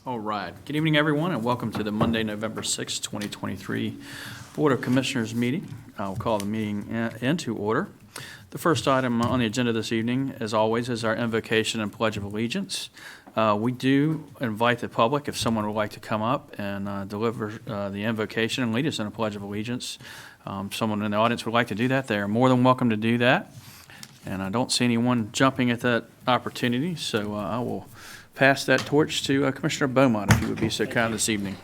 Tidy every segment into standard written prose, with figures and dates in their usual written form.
All right. Good evening, everyone, and welcome to the Monday, November 6, 2023 Board of Commissioners meeting. I'll call the meeting into order. The first item on the agenda this evening, as always, is our invocation and pledge of allegiance. We do invite the public, if someone would like to come up and deliver the invocation and lead us in a pledge of allegiance. Someone in the audience would like to do that, they are more than welcome to do that. And I don't see anyone jumping at that opportunity, so I will pass that torch to Commissioner Beaumont, if you would be so kind this evening.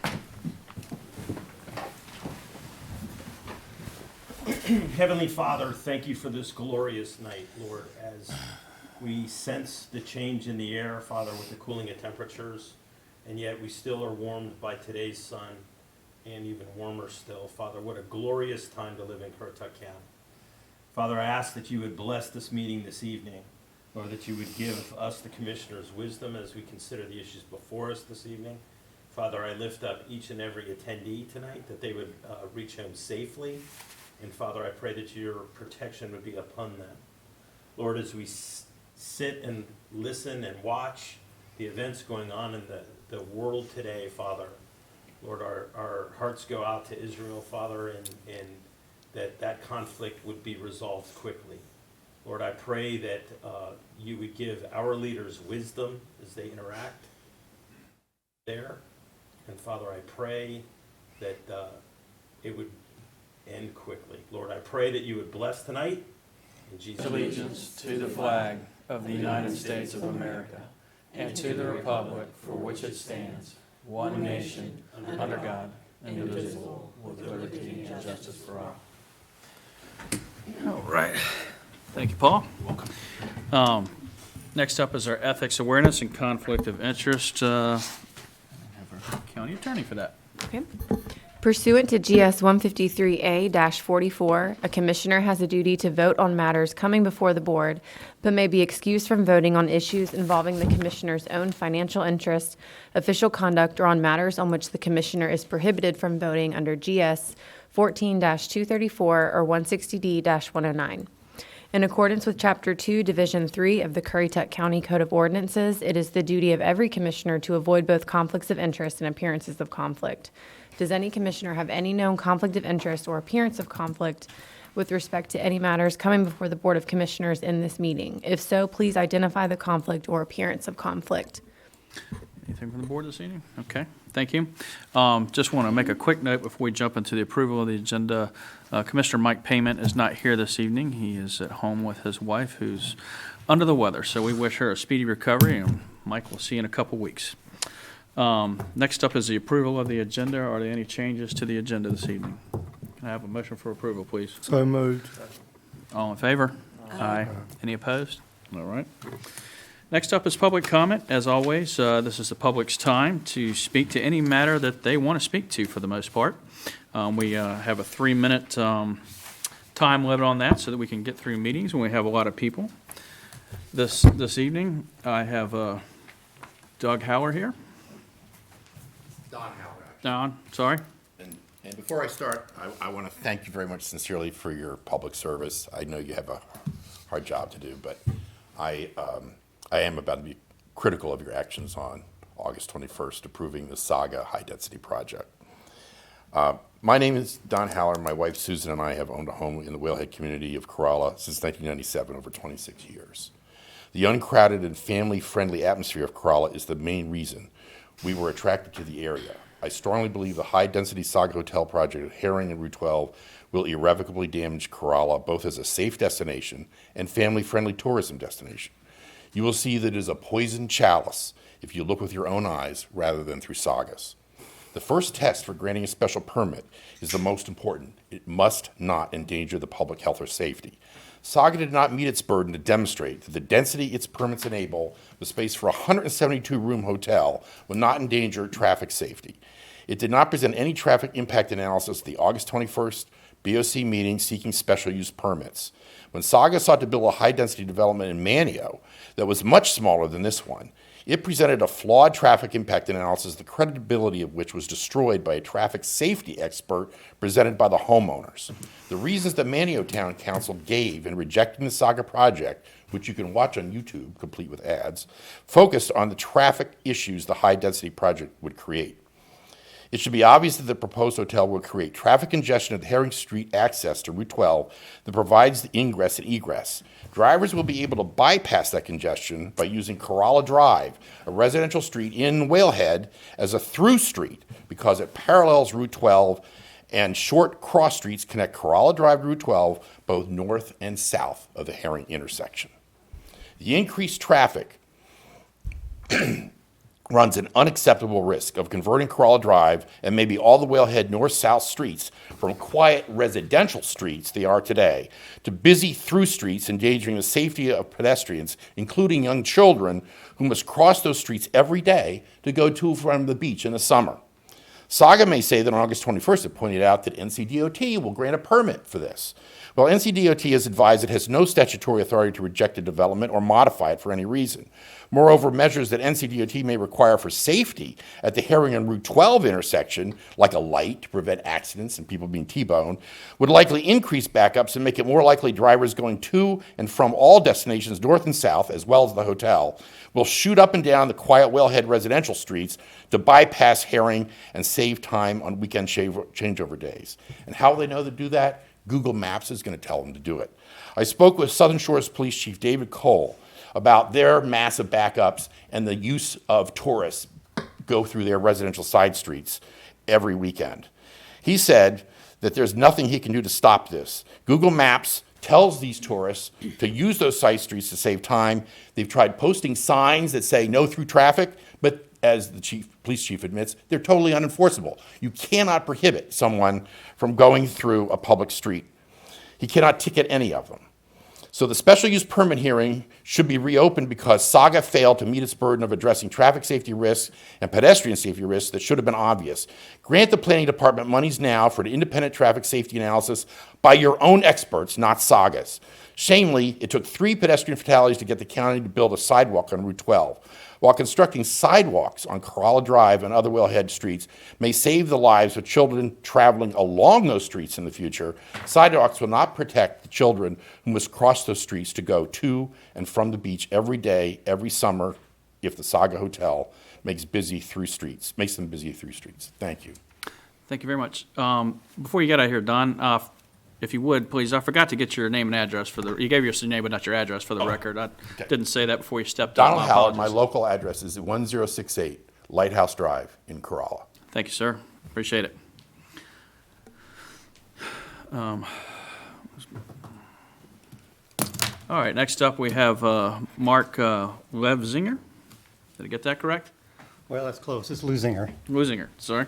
Heavenly Father, thank you for this glorious night, Lord, as we sense the change in the air, Father, with the cooling of temperatures, and yet we still are warmed by today's sun, and even warmer still. Father, what a glorious time to live in Currituck County. Father, I ask that you would bless this meeting this evening, Lord, that you would give us, the commissioners, wisdom as we consider the issues before us this evening. Father, I lift up each and every attendee tonight, that they would reach home safely. And Father, I pray that your protection would be upon them. Lord, as we sit and listen and watch the events going on in the world today, Father, Lord, our hearts go out to Israel, Father, and that conflict would be resolved quickly. Lord, I pray that you would give our leaders wisdom as they interact there. And Father, I pray that it would end quickly. Lord, I pray that you would bless tonight. In Jesus' name. Allegiance to the flag of the United States of America and to the republic for which it stands, one nation, under God, indivisible, with liberty and justice for all. All right. Thank you, Paul. You're welcome. Next up is our ethics awareness and conflict of interest. I have our county attorney for that. Okay. Pursuant to GS 153A-44, a commissioner has a duty to vote on matters coming before the board, but may be excused from voting on issues involving the commissioner's own financial interest, official conduct, or on matters on which the commissioner is prohibited from voting under GS 14-234 or 160D-109. In accordance with Chapter 2, Division 3 of the Currituck County Code of Ordinances, it is the duty of every commissioner to avoid both conflicts of interest and appearances of conflict. Does any commissioner have any known conflict of interest or appearance of conflict with respect to any matters coming before the Board of Commissioners in this meeting? If so, please identify the conflict or appearance of conflict. Anything from the board this evening? Okay, thank you. Just want to make a quick note before we jump into the approval of the agenda. Commissioner Mike Payment is not here this evening. He is at home with his wife, who's under the weather. So we wish her a speedy recovery, and Mike will see you in a couple weeks. Next up is the approval of the agenda. Are there any changes to the agenda this evening? Can I have a motion for approval, please? So moved. All in favor? Aye. Any opposed? All right. Next up is public comment. As always, this is the public's time to speak to any matter that they want to speak to for the most part. We have a 3-minute time limit on that so that we can get through meetings when we have a lot of people. This evening, I have Doug Howler here. Don Howard. Don, sorry. And before I start, I want to thank you very much sincerely for your public service. I know you have a hard job to do, but I am about to be critical of your actions on August 21st, approving the Saga high-density project. My name is Don Haller. My wife Susan and I have owned a home in the Whalehead community of Corolla since 1997, over 26 years. The uncrowded and family-friendly atmosphere of Corolla is the main reason we were attracted to the area. I strongly believe the high-density Saga Hotel project at Herring and Route 12 will irrevocably damage Corolla, both as a safe destination and family-friendly tourism destination. You will see that it is a poisoned chalice if you look with your own eyes rather than through Saga's. The first test for granting a special permit is the most important. It must not endanger the public health or safety. Saga did not meet its burden to demonstrate that the density its permits enable, the space for a 172-room hotel, will not endanger traffic safety. It did not present any traffic impact analysis at the August 21st BOC meeting seeking special use permits. When Saga sought to build a high-density development in Manio that was much smaller than this one, it presented a flawed traffic impact analysis, the credibility of which was destroyed by a traffic safety expert presented by the homeowners. The reasons that Manio Town Council gave in rejecting the Saga project which you can watch on YouTube, complete with ads, focused on the traffic issues the high-density project would create. It should be obvious that the proposed hotel will create traffic congestion at the Herring Street access to Route 12 that provides the ingress and egress. Drivers will be able to bypass that congestion by using Corolla Drive, a residential street in Whalehead, as a through street because it parallels Route 12, and short cross streets connect Corolla Drive to Route 12 both north and south of the Herring intersection. The increased traffic runs an unacceptable risk of converting Corolla Drive and maybe all the Whalehead north-south streets from quiet residential streets they are today to busy through streets endangering the safety of pedestrians, including young children who must cross those streets every day to go to and from the beach in the summer. Saga may say that on August 21st it pointed out that NCDOT will grant a permit for this. Well, NCDOT has advised it has no statutory authority to reject a development or modify it for any reason. Moreover, measures that NCDOT may require for safety at the Herring and Route 12 intersection, like a light to prevent accidents and people being T-boned, would likely increase backups and make it more likely drivers going to and from all destinations north and south, as well as the hotel, will shoot up and down the quiet Whalehead residential streets to bypass Herring and save time on weekend changeover days. And how will they know to do that? Google Maps is going to tell them to do it. I spoke with Southern Shores Police Chief David Cole about their massive backups and the use of tourists go through their residential side streets every weekend. He said that there's nothing he can do to stop this. Google Maps tells these tourists to use those side streets to save time. They've tried posting signs that say no through traffic, but as the police chief admits, they're totally unenforceable. You cannot prohibit someone from going through a public street. He cannot ticket any of them. So the special use permit hearing should be reopened because Saga failed to meet its burden of addressing traffic safety risks and pedestrian safety risks that should have been obvious. Grant the planning department monies now for an independent traffic safety analysis by your own experts, not Saga's. Shamefully, it took 3 pedestrian fatalities to get the county to build a sidewalk on Route 12. While constructing sidewalks on Corolla Drive and other Whalehead streets may save the lives of children traveling along those streets in the future, sidewalks will not protect the children who must cross those streets to go to and from the beach every day, every summer, if the Saga Hotel makes them busy through streets. Thank you. Thank you very much. Before you get out of here, Don, if you would, please, I forgot to get your name and address you gave your name but not your address for the record. I didn't say that before you stepped up. Donald Howard, my local address is 1068 Lighthouse Drive in Corolla. Thank you, sir. Appreciate it. All right, next up we have Mark Levzinger. Did I get that correct? Well, that's close. It's Luzinger. Luzinger, sorry.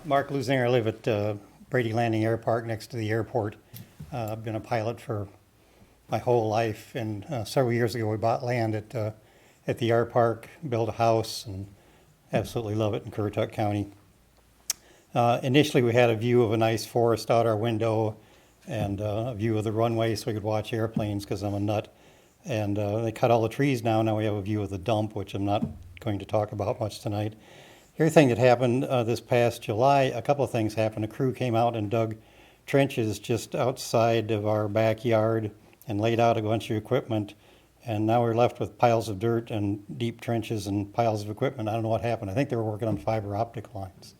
Mark Luzinger. I live at Brady Landing Air Park next to the airport. I've been a pilot for my whole life, and several years ago we bought land at the air park, built a house, and absolutely love it in Currituck County. Initially we had a view of a nice forest out our window and a view of the runway so we could watch airplanes because I'm a nut. And they cut all the trees down. Now we have a view of the dump, which I'm not going to talk about much tonight. The other thing that happened this past July, a couple of things happened. A crew came out and dug trenches just outside of our backyard and laid out a bunch of equipment. And now we're left with piles of dirt and deep trenches and piles of equipment. I don't know what happened. I think they were working on fiber optic lines.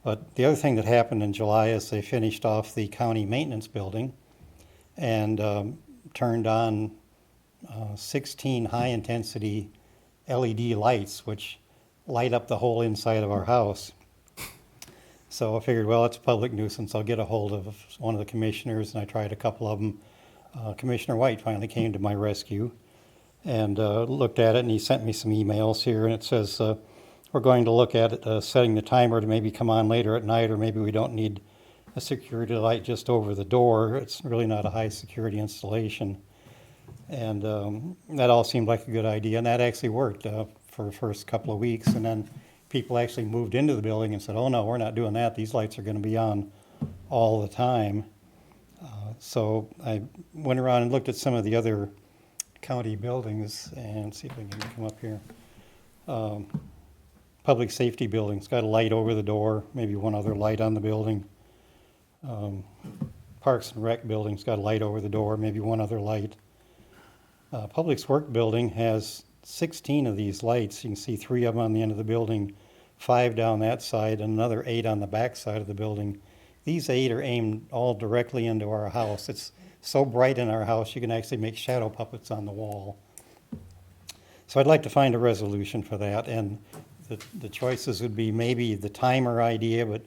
But the other thing that happened in July is they finished off the county maintenance building and turned on 16 high-intensity LED lights, which light up the whole inside of our house. So I figured, well, it's a public nuisance. I'll get a hold of one of the commissioners, and I tried a couple of them. Commissioner White finally came to my rescue and looked at it, and he sent me some emails here, and it says, we're going to look at it, setting the timer to maybe come on later at night, or maybe we don't need a security light just over the door. It's really not a high security installation. And that all seemed like a good idea, and that actually worked for the first couple of weeks. And then people actually moved into the building and said, oh no, we're not doing that. These lights are going to be on all the time. So I went around and looked at some of the other county buildings and see if I can come up here. Public safety buildings, got a light over the door, maybe one other light on the building. Parks and Rec building's got a light over the door, maybe one other light. Public Works building has 16 of these lights. You can see 3 of them on the end of the building, 5 down that side, and another 8 on the back side of the building. These 8 are aimed all directly into our house. It's so bright in our house, you can actually make shadow puppets on the wall. So I'd like to find a resolution for that, and the choices would be maybe the timer idea, but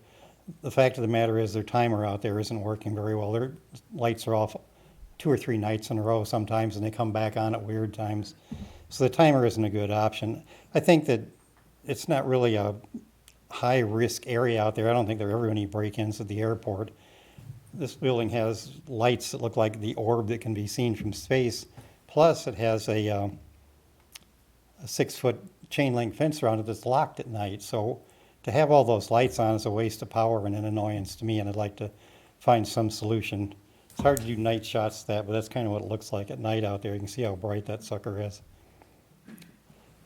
the fact of the matter is their timer out there isn't working very well. Their lights are off 2 or 3 nights in a row sometimes, and they come back on at weird times. So the timer isn't a good option. I think that it's not really a high-risk area out there. I don't think there are ever any break-ins at the airport. This building has lights that look like the orb that can be seen from space. Plus, it has a 6-foot chain link fence around it that's locked at night. So to have all those lights on is a waste of power and an annoyance to me, and I'd like to find some solution. It's hard to do night shots of that, but that's kind of what it looks like at night out there. You can see how bright that sucker is.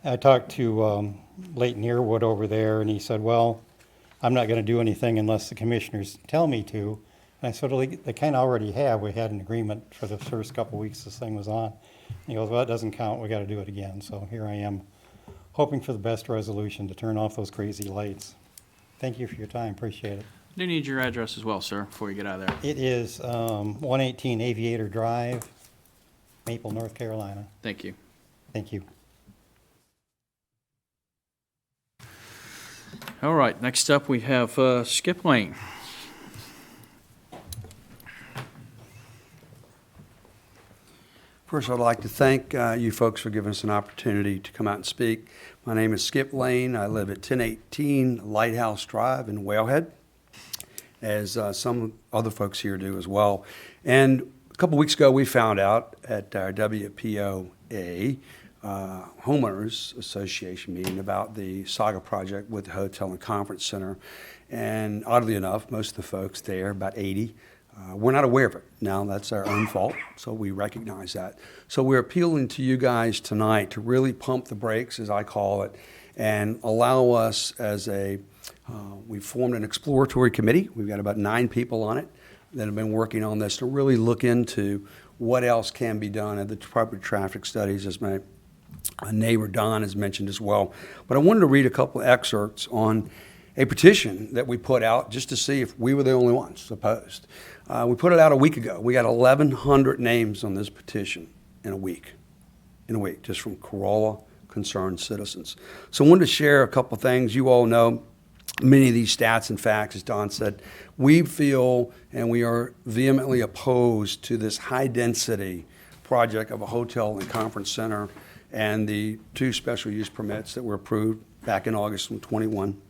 I talked to Leighton Earwood over there, and he said, well, I'm not going to do anything unless the commissioners tell me to. And I said, well, they kind of already have. We had an agreement for the first couple weeks this thing was on. And he goes, well, that doesn't count. We got to do it again. So here I am, hoping for the best resolution to turn off those crazy lights. Thank you for your time. Appreciate it. Do need your address as well, sir, before you get out of there. It is 118 Aviator Drive, Maple, North Carolina. Thank you. Thank you. All right, next up we have Skip Lane. First, I'd like to thank you folks for giving us an opportunity to come out and speak. My name is Skip Lane. I live at 1018 Lighthouse Drive in Whalehead, as some other folks here do as well. And a couple weeks ago, we found out at our WPOA Homeowners Association meeting about the Saga project with the Hotel and Conference Center. And oddly enough, most of the folks there, about 80, we're not aware of it. Now, that's our own fault, so we recognize that. So we're appealing to you guys tonight to really pump the brakes, as I call it, and allow us as we've formed an exploratory committee. We've got about 9 people on it that have been working on this to really look into what else can be done at the Department of Traffic Studies, as my neighbor Don has mentioned as well. But I wanted to read a couple of excerpts on a petition that we put out just to see if we were the only ones opposed. We put it out a week ago. We got 1,100 names on this petition in a week, just from Corolla concerned citizens. So I wanted to share a couple of things. You all know many of these stats and facts, as Don said. We feel and we are vehemently opposed to this high-density project of a hotel and conference center and the 2 special use permits that were approved back in August of 21.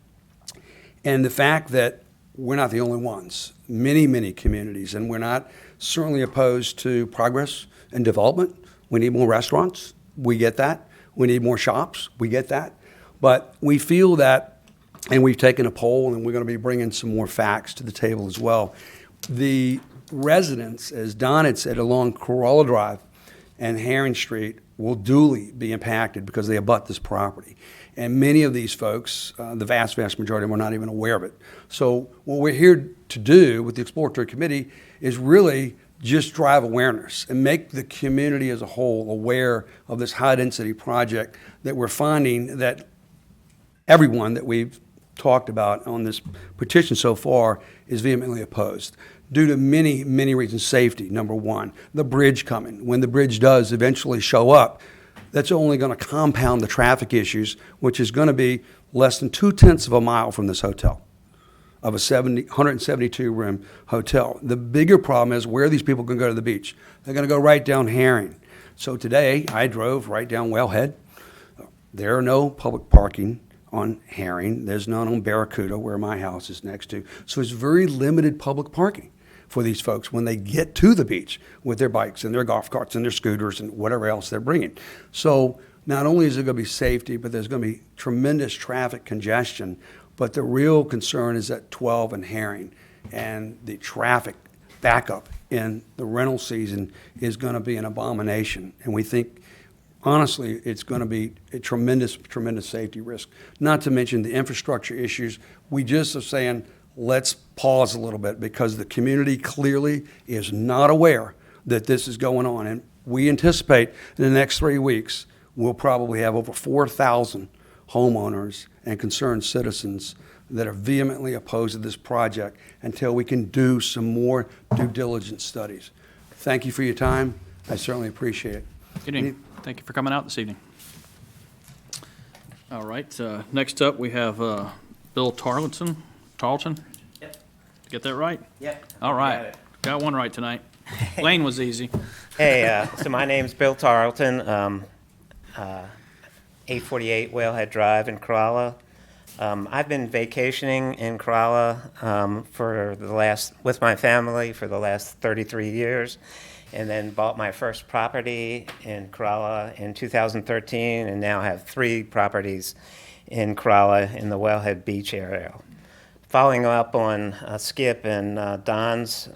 And the fact that we're not the only ones, many communities, and we're not certainly opposed to progress and development. We need more restaurants, we get that. We need more shops, we get that. But we feel that, and we've taken a poll, and we're going to be bringing some more facts to the table as well. The residents, as Don had said, along Corolla Drive and Herring Street will duly be impacted because they abut this property. And many of these folks, the vast majority of them, are not even aware of it. So what we're here to do with the Exploratory Committee is really just drive awareness and make the community as a whole aware of this high-density project that we're finding that everyone that we've talked about on this petition so far is vehemently opposed due to many reasons. Safety, number one. The bridge coming. When the bridge does eventually show up, that's only going to compound the traffic issues, which is going to be less than 2/10 of a mile from this hotel, of a 172-room hotel. The bigger problem is where these people can go to the beach. They're going to go right down Herring. So today, I drove right down Whalehead. There are no public parking on Herring. There's none on Barracuda, where my house is next to. So it's very limited public parking for these folks when they get to the beach with their bikes and their golf carts and their scooters and whatever else they're bringing. So not only is there going to be safety, but there's going to be tremendous traffic congestion. But the real concern is at 12 and Herring, and the traffic backup in the rental season is going to be an abomination. And we think, honestly, it's going to be a tremendous safety risk. Not to mention the infrastructure issues. We just are saying, let's pause a little bit because the community clearly is not aware that this is going on. And we anticipate in the next 3 weeks, we'll probably have over 4,000 homeowners and concerned citizens that are vehemently opposed to this project until we can do some more due diligence studies. Thank you for your time. I certainly appreciate it. Good evening. Thank you for coming out this evening. All right, next up, we have Bill Tarleton. Tarleton? Yep. Get that right? Yep. All Got right. it. Got one right tonight. Lane was easy. Hey, so my name's Bill Tarleton, 848 Whalehead Drive in Corolla. I've been vacationing in Corolla with my family for the last 33 years, and then bought my first property in Corolla in 2013, and now have 3 properties in Corolla in the Whalehead Beach area. Following up on Skip and Don's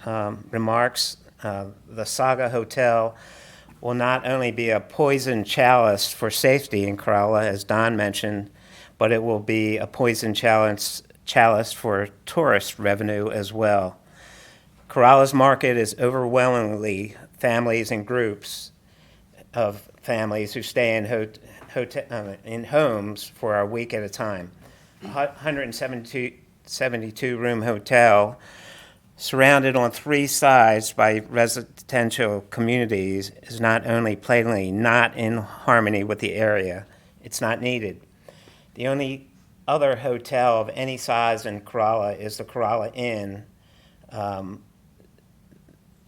remarks, the Saga Hotel will not only be a poison chalice for safety in Corolla, as Don mentioned, but it will be a poison chalice for tourist revenue as well. Corolla's market is overwhelmingly families and groups of families who stay in homes for a week at a time. 172-room hotel surrounded on 3 sides by residential communities is not only plainly not in harmony with the area, it's not needed. The only other hotel of any size in Corolla is the Corolla Inn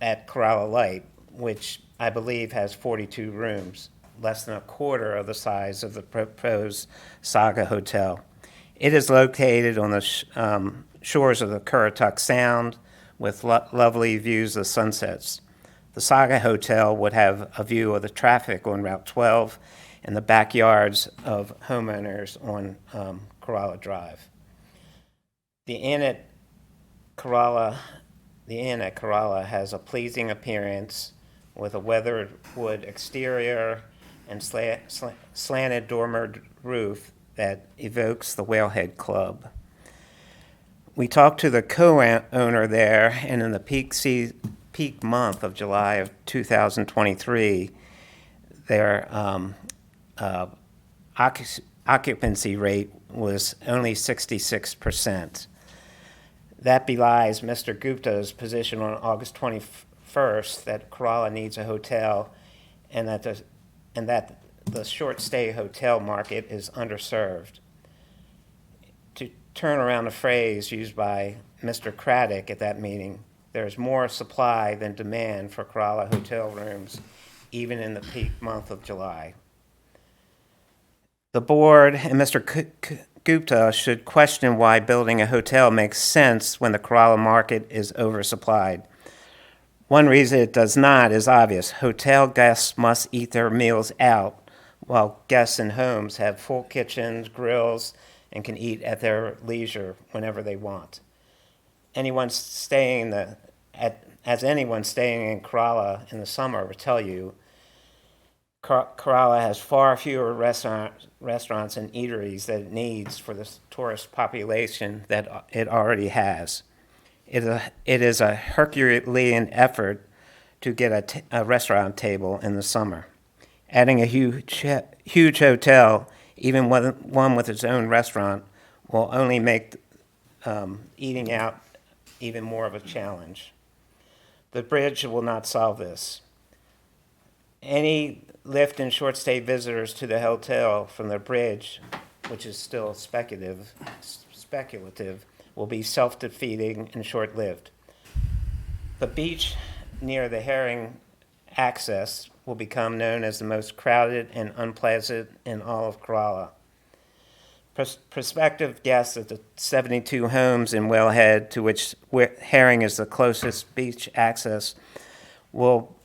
at Corolla Light, which I believe has 42 rooms, less than a quarter of the size of the proposed Saga Hotel. It is located on the shores of the Currituck Sound with lovely views of sunsets. The Saga Hotel would have a view of the traffic on Route 12 and the backyards of homeowners on Corolla Drive. The inn at Corolla has a pleasing appearance with a weathered wood exterior and slanted dormered roof that evokes the Whalehead Club. We talked to the co-owner there, and in the peak month of July of 2023, their occupancy rate was only 66%. That belies Mr. Gupta's position on August 21st that Corolla needs a hotel and that the short stay hotel market is underserved. To turn around a phrase used by Mr. Craddock at that meeting, there's more supply than demand for Corolla hotel rooms, even in the peak month of July. The board and Mr. Gupta should question why building a hotel makes sense when the Corolla market is oversupplied. One reason it does not is obvious. Hotel guests must eat their meals out, while guests in homes have full kitchens, grills, and can eat at their leisure whenever they want. Anyone staying in Corolla in the summer will tell you, Corolla has far fewer restaurants and eateries that it needs for the tourist population that it already has. It is a Herculean effort to get a restaurant table in the summer. Adding a huge hotel, even one with its own restaurant, will only make eating out even more of a challenge. The bridge will not solve this. Any lift and short stay visitors to the hotel from the bridge, which is still speculative, will be self-defeating and short-lived. The beach near the Herring access will become known as the most crowded and unpleasant in all of Corolla. Prospective guests at the 72 homes in Whalehead, to which Herring is the closest beach access, will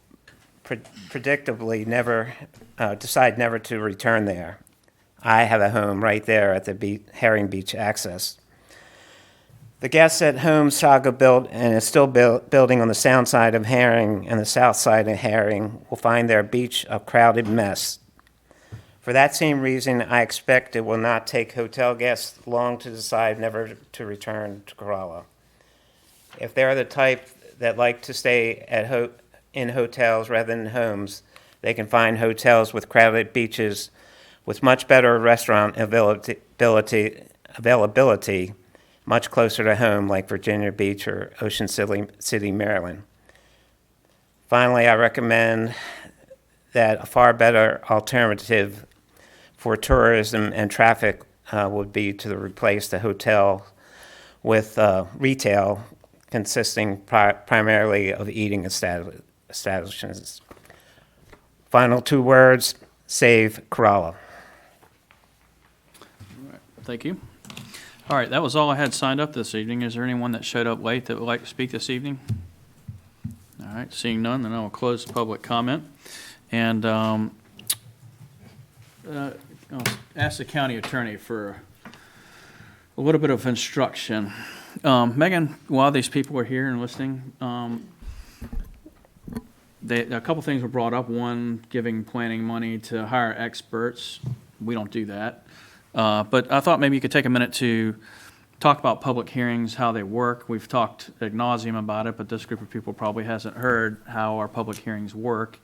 predictably decide never to return there. I have a home right there at the Herring Beach access. The guests at home Saga built and is still building on the sound side of Herring and the south side of Herring will find their beach a crowded mess. For that same reason, I expect it will not take hotel guests long to decide never to return to Corolla. If they're the type that like to stay in hotels rather than homes, they can find hotels with crowded beaches with much better restaurant availability much closer to home, like Virginia Beach or Ocean City, Maryland. Finally, I recommend that a far better alternative for tourism and traffic would be to replace the hotel with retail consisting primarily of eating establishments. Final 2 words, save Corolla. Thank you. All right, that was all I had signed up this evening. Is there anyone that showed up late that would like to speak this evening? All right, seeing none, then I will close the public comment. And I'll ask the county attorney for a little bit of instruction. Megan, while these people are here and listening, a couple things were brought up. One, giving planning money to hire experts. We don't do that. But I thought maybe you could take a minute to talk about public hearings, how they work. We've talked ad nauseum about it, but this group of people probably hasn't heard how our public hearings work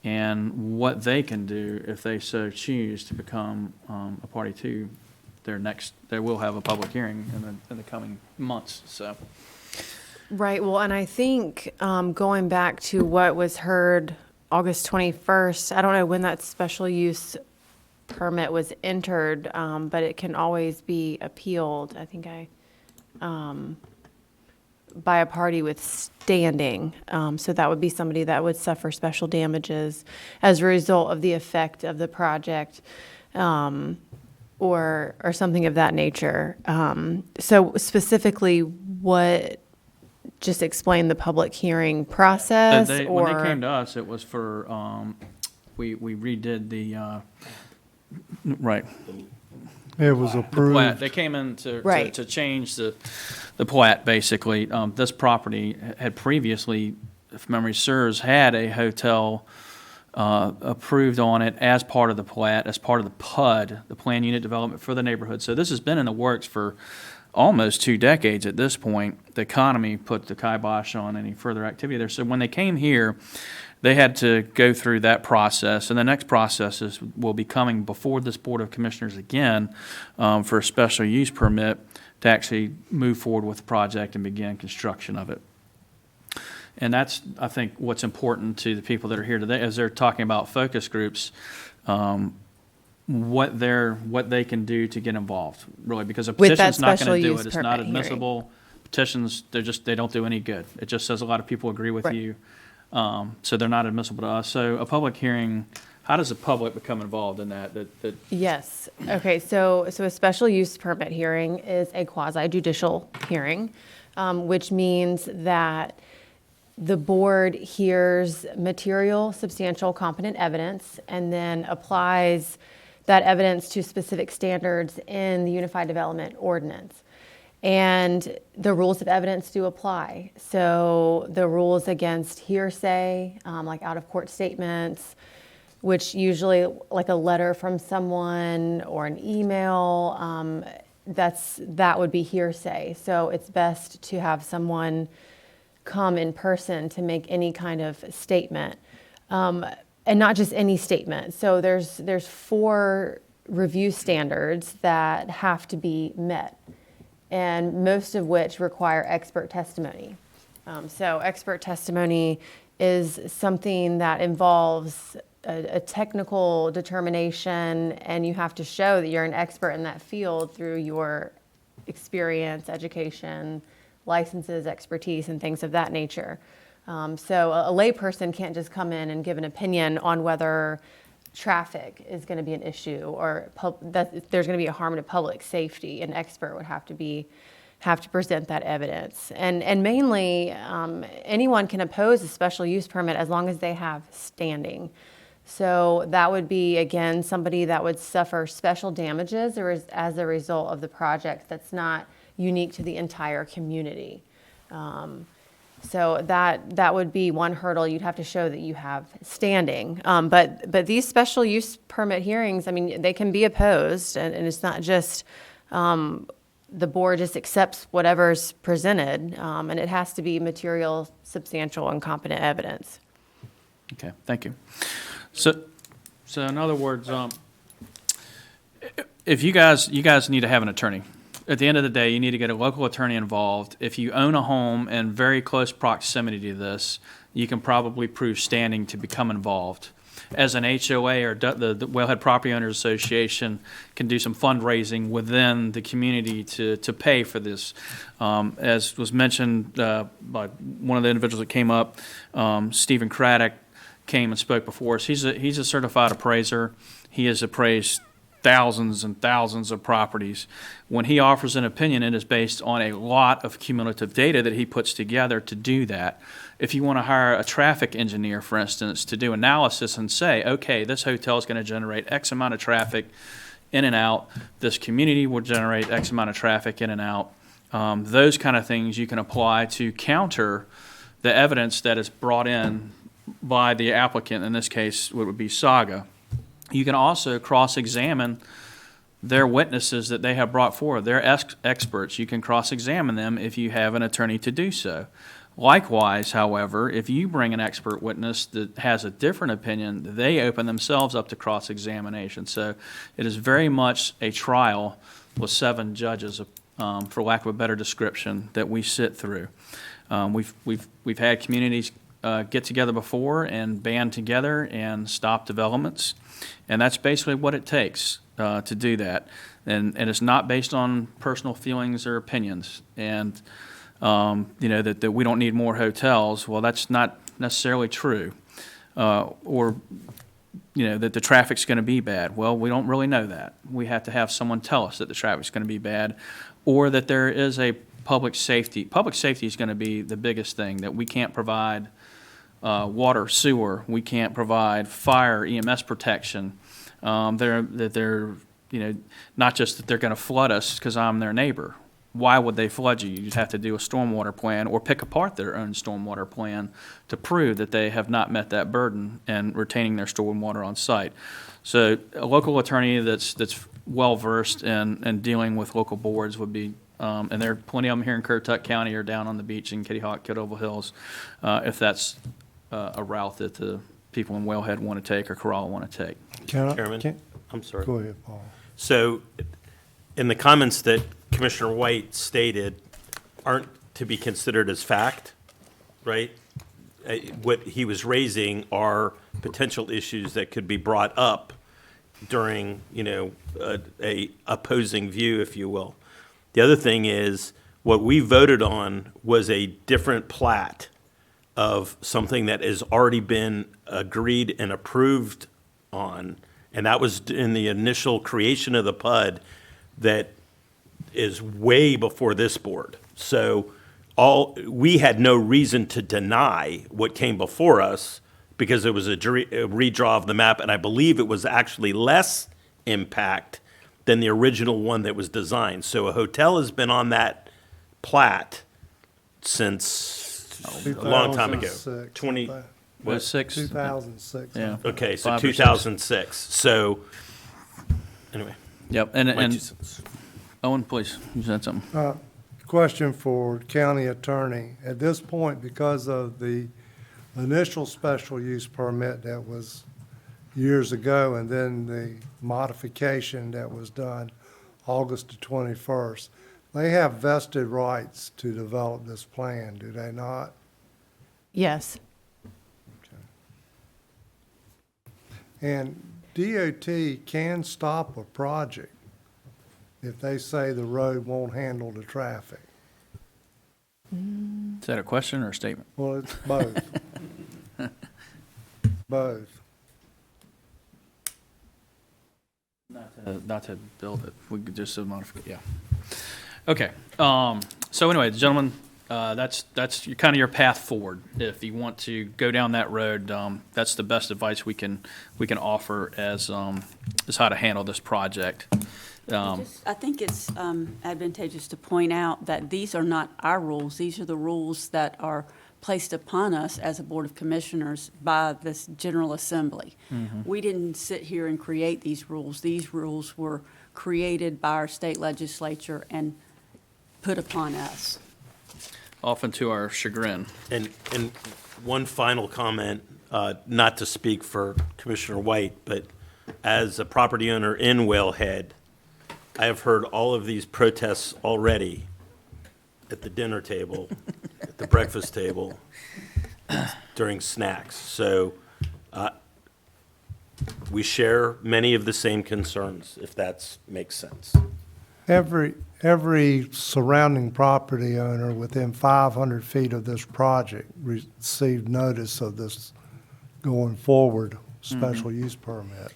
and what they can do if they so choose to become a party to their next. They will have a public hearing in the coming months. So. Right. Well, and I think going back to what was heard August 21st, I don't know when that special use permit was entered, but it can always be appealed. I think by a party with standing. So that would be somebody that would suffer special damages as a result of the effect of the project, or something of that nature. So specifically, just explain the public hearing process, When they came to us, it was for, we redid the, right. It was Plat. approved. They came in Right. to change the plat, basically. This property had previously, if memory serves, had a hotel approved on it as part of the plat, as part of the PUD, the Plan Unit Development for the neighborhood. So this has been in the works for almost 2 decades at this point. The economy put the kibosh on any further activity there. So when they came here, they had to go through that process, and the next process will be coming before this Board of Commissioners again for a special use permit to actually move forward with the project and begin construction of it. And that's, I think, what's important to the people that are here today as they're talking about focus groups, what they can do to get involved, really, because a With that petition's not special going to do use it. It's not permit hearing. admissible. Petitions, they don't do any good. It just says a lot of people agree with Right. you, so they're not admissible to us. So a public hearing, how does the public become involved in that? Yes. Okay, so a special use permit hearing is a quasi judicial hearing, which means that the board hears material, substantial, competent evidence, and then applies that evidence to specific standards in the Unified Development Ordinance. And the rules of evidence do apply. So the rules against hearsay, like out-of-court statements, which usually, like a letter from someone or an email, that would be hearsay. So it's best to have someone come in person to make any kind of statement, and not just any statement. So there's 4 review standards that have to be met, and most of which require expert testimony. So expert testimony is something that involves a technical determination, and you have to show that you're an expert in that field through your experience, education, licenses, expertise, and things of that nature. So a layperson can't just come in and give an opinion on whether traffic is going to be an issue or that there's going to be a harm to public safety. An expert would have to present that evidence. And mainly, anyone can oppose a special use permit as long as they have standing. So that would be, again, somebody that would suffer special damages as a result of the project that's not unique to the entire community. So that would be one hurdle. You'd have to show that you have standing. But these special use permit hearings, I mean, they can be opposed, and it's not just the board just accepts whatever's presented, and it has to be material, substantial, and competent evidence. Okay, thank you. So in other words, if you guys need to have an attorney. At the end of the day, you need to get a local attorney involved. If you own a home in very close proximity to this, you can probably prove standing to become involved. As an HOA or the Whalehead Property Owners Association can do some fundraising within the community to pay for this. As was mentioned by one of the individuals that came up, Stephen Currituck came and spoke before us. He's a certified appraiser. He has appraised thousands and thousands of properties. When he offers an opinion, it is based on a lot of cumulative data that he puts together to do that. If you want to hire a traffic engineer, for instance, to do analysis and say, okay, this hotel is going to generate X amount of traffic in and out, this community will generate X amount of traffic in and out, those kind of things you can apply to counter the evidence that is brought in by the applicant, in this case, what would be Saga. You can also cross-examine their witnesses that they have brought forward. They're experts. You can cross-examine them if you have an attorney to do so. Likewise, however, if you bring an expert witness that has a different opinion, they open themselves up to cross-examination. So it is very much a trial with 7 judges, for lack of a better description, that we sit through. We've had communities get together before and band together and stop developments. And that's basically what it takes to do that. And it's not based on personal feelings or opinions. And, that we don't need more hotels. Well, that's not necessarily true. Or that the traffic's going to be bad. Well, we don't really know that. We have to have someone tell us that the traffic's going to be bad, or that there is a public safety. Public safety is going to be the biggest thing, that we can't provide water, sewer. We can't provide fire, EMS protection. They're not just that they're going to flood us because I'm their neighbor. Why would they flood you? You just have to do a stormwater plan or pick apart their own stormwater plan to prove that they have not met that burden and retaining their stormwater on site. So a local attorney that's well-versed in dealing with local boards would be, and there are plenty of them here in Currituck County or down on the beach in Kitty Hawk, Kidover Hills, if that's a route that the people in Whalehead want to take or Corolla want to take. Chairman, I'm sorry. Go ahead, Paul. So in the comments that Commissioner White stated aren't to be considered as fact, right? What he was raising are potential issues that could be brought up during, a opposing view, if you will. The other thing is what we voted on was a different plat of something that has already been agreed and approved on, and that was in the initial creation of the PUD that is way before this board. So we had no reason to deny what came before us because it was a redraw of the map, and I believe it was actually less impact than the original one that was designed. So a hotel has been on that plat since a long time ago. 2006, Was 6? 2006. Yeah. Okay, so 5 or 6. 2006. So anyway, Yep. my 2 And cents. Owen, please, you said something. Question for county attorney. At this point, because of the initial special use permit that was years ago and then the modification that was done August the 21st, they have vested rights to develop this plan, do they not? Yes. And DOT can stop a project if they say the road won't handle the traffic. Is that a question or a statement? Well, it's both. Both. Not to build it. We could just modify it, yeah. Okay. So anyway, gentlemen, that's kind of your path forward. If you want to go down that road, that's the best advice we can offer as how to handle this project. I think it's advantageous to point out that these are not our rules. These are the rules that are placed upon us as a Board of Commissioners by this General Assembly. We didn't sit here and create these rules. These rules were created by our state legislature and put upon us. Often to our chagrin. And one final comment, not to speak for Commissioner White, but as a property owner in Whalehead, I have heard all of these protests already at the dinner table, at the breakfast table, during snacks. So we share many of the same concerns, if that makes sense. Every surrounding property owner within 500 feet of this project received notice of this going forward special use permit.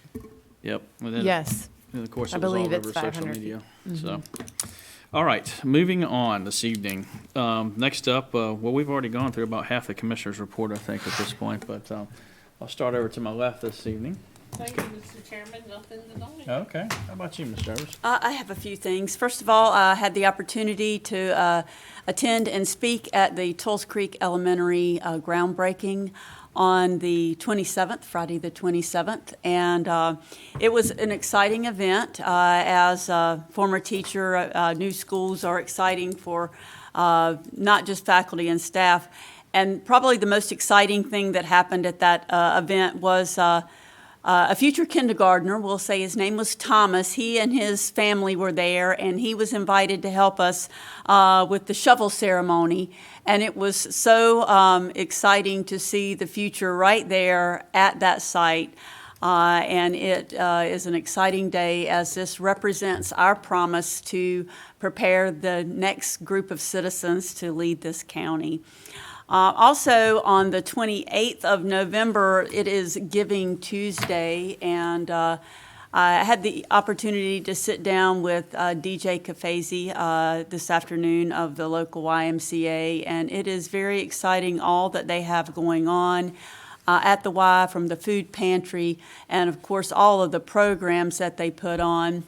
Yep. Yes. And of course, I it was all believe it's over social 500 media. So, all right, moving on this evening. Next up, well, we've already gone through about half the commissioner's report, I think, at this point, but I'll start over to my left this evening. Thank you, Mr. Chairman. Nothing tonight. Okay. How about you, Ms. Jarvis? I have a few things. First of all, I had the opportunity to attend and speak at the Tulse Creek Elementary groundbreaking on the 27th, Friday the 27th, and it was an exciting event. As a former teacher, new schools are exciting for not just faculty and staff. And probably the most exciting thing that happened at that event was a future kindergartner, we'll say his name was Thomas. He and his family were there, and he was invited to help us with the shovel ceremony. And it was so exciting to see the future right there at that site. And it is an exciting day as this represents our promise to prepare the next group of citizens to lead this county. Also, on the 28th of November, it is Giving Tuesday, and I had the opportunity to sit down with DJ Kafezi this afternoon of the local YMCA, and it is very exciting all that they have going on at the Y, from the food pantry, and of course all of the programs that they put on.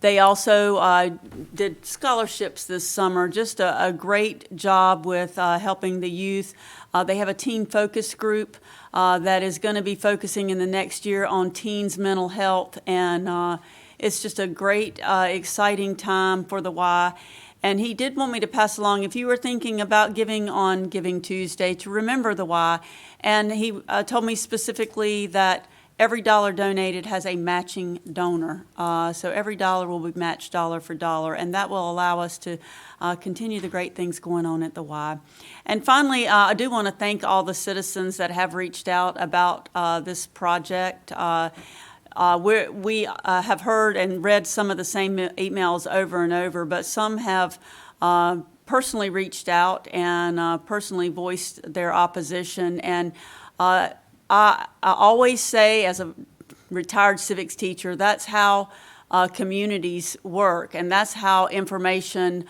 They also did scholarships this summer, just a great job with helping the youth. They have a teen focus group that is going to be focusing in the next year on teens' mental health, and it's just a great, exciting time for the Y. And he did want me to pass along, if you were thinking about giving on Giving Tuesday, to remember the Y. And he told me specifically that every dollar donated has a matching donor. So every dollar will be matched dollar for dollar, and that will allow us to continue the great things going on at the Y. And finally, I do want to thank all the citizens that have reached out about this project. We have heard and read some of the same emails over and over, but some have personally reached out and personally voiced their opposition. And I always say, as a retired civics teacher, that's how communities work, and that's how information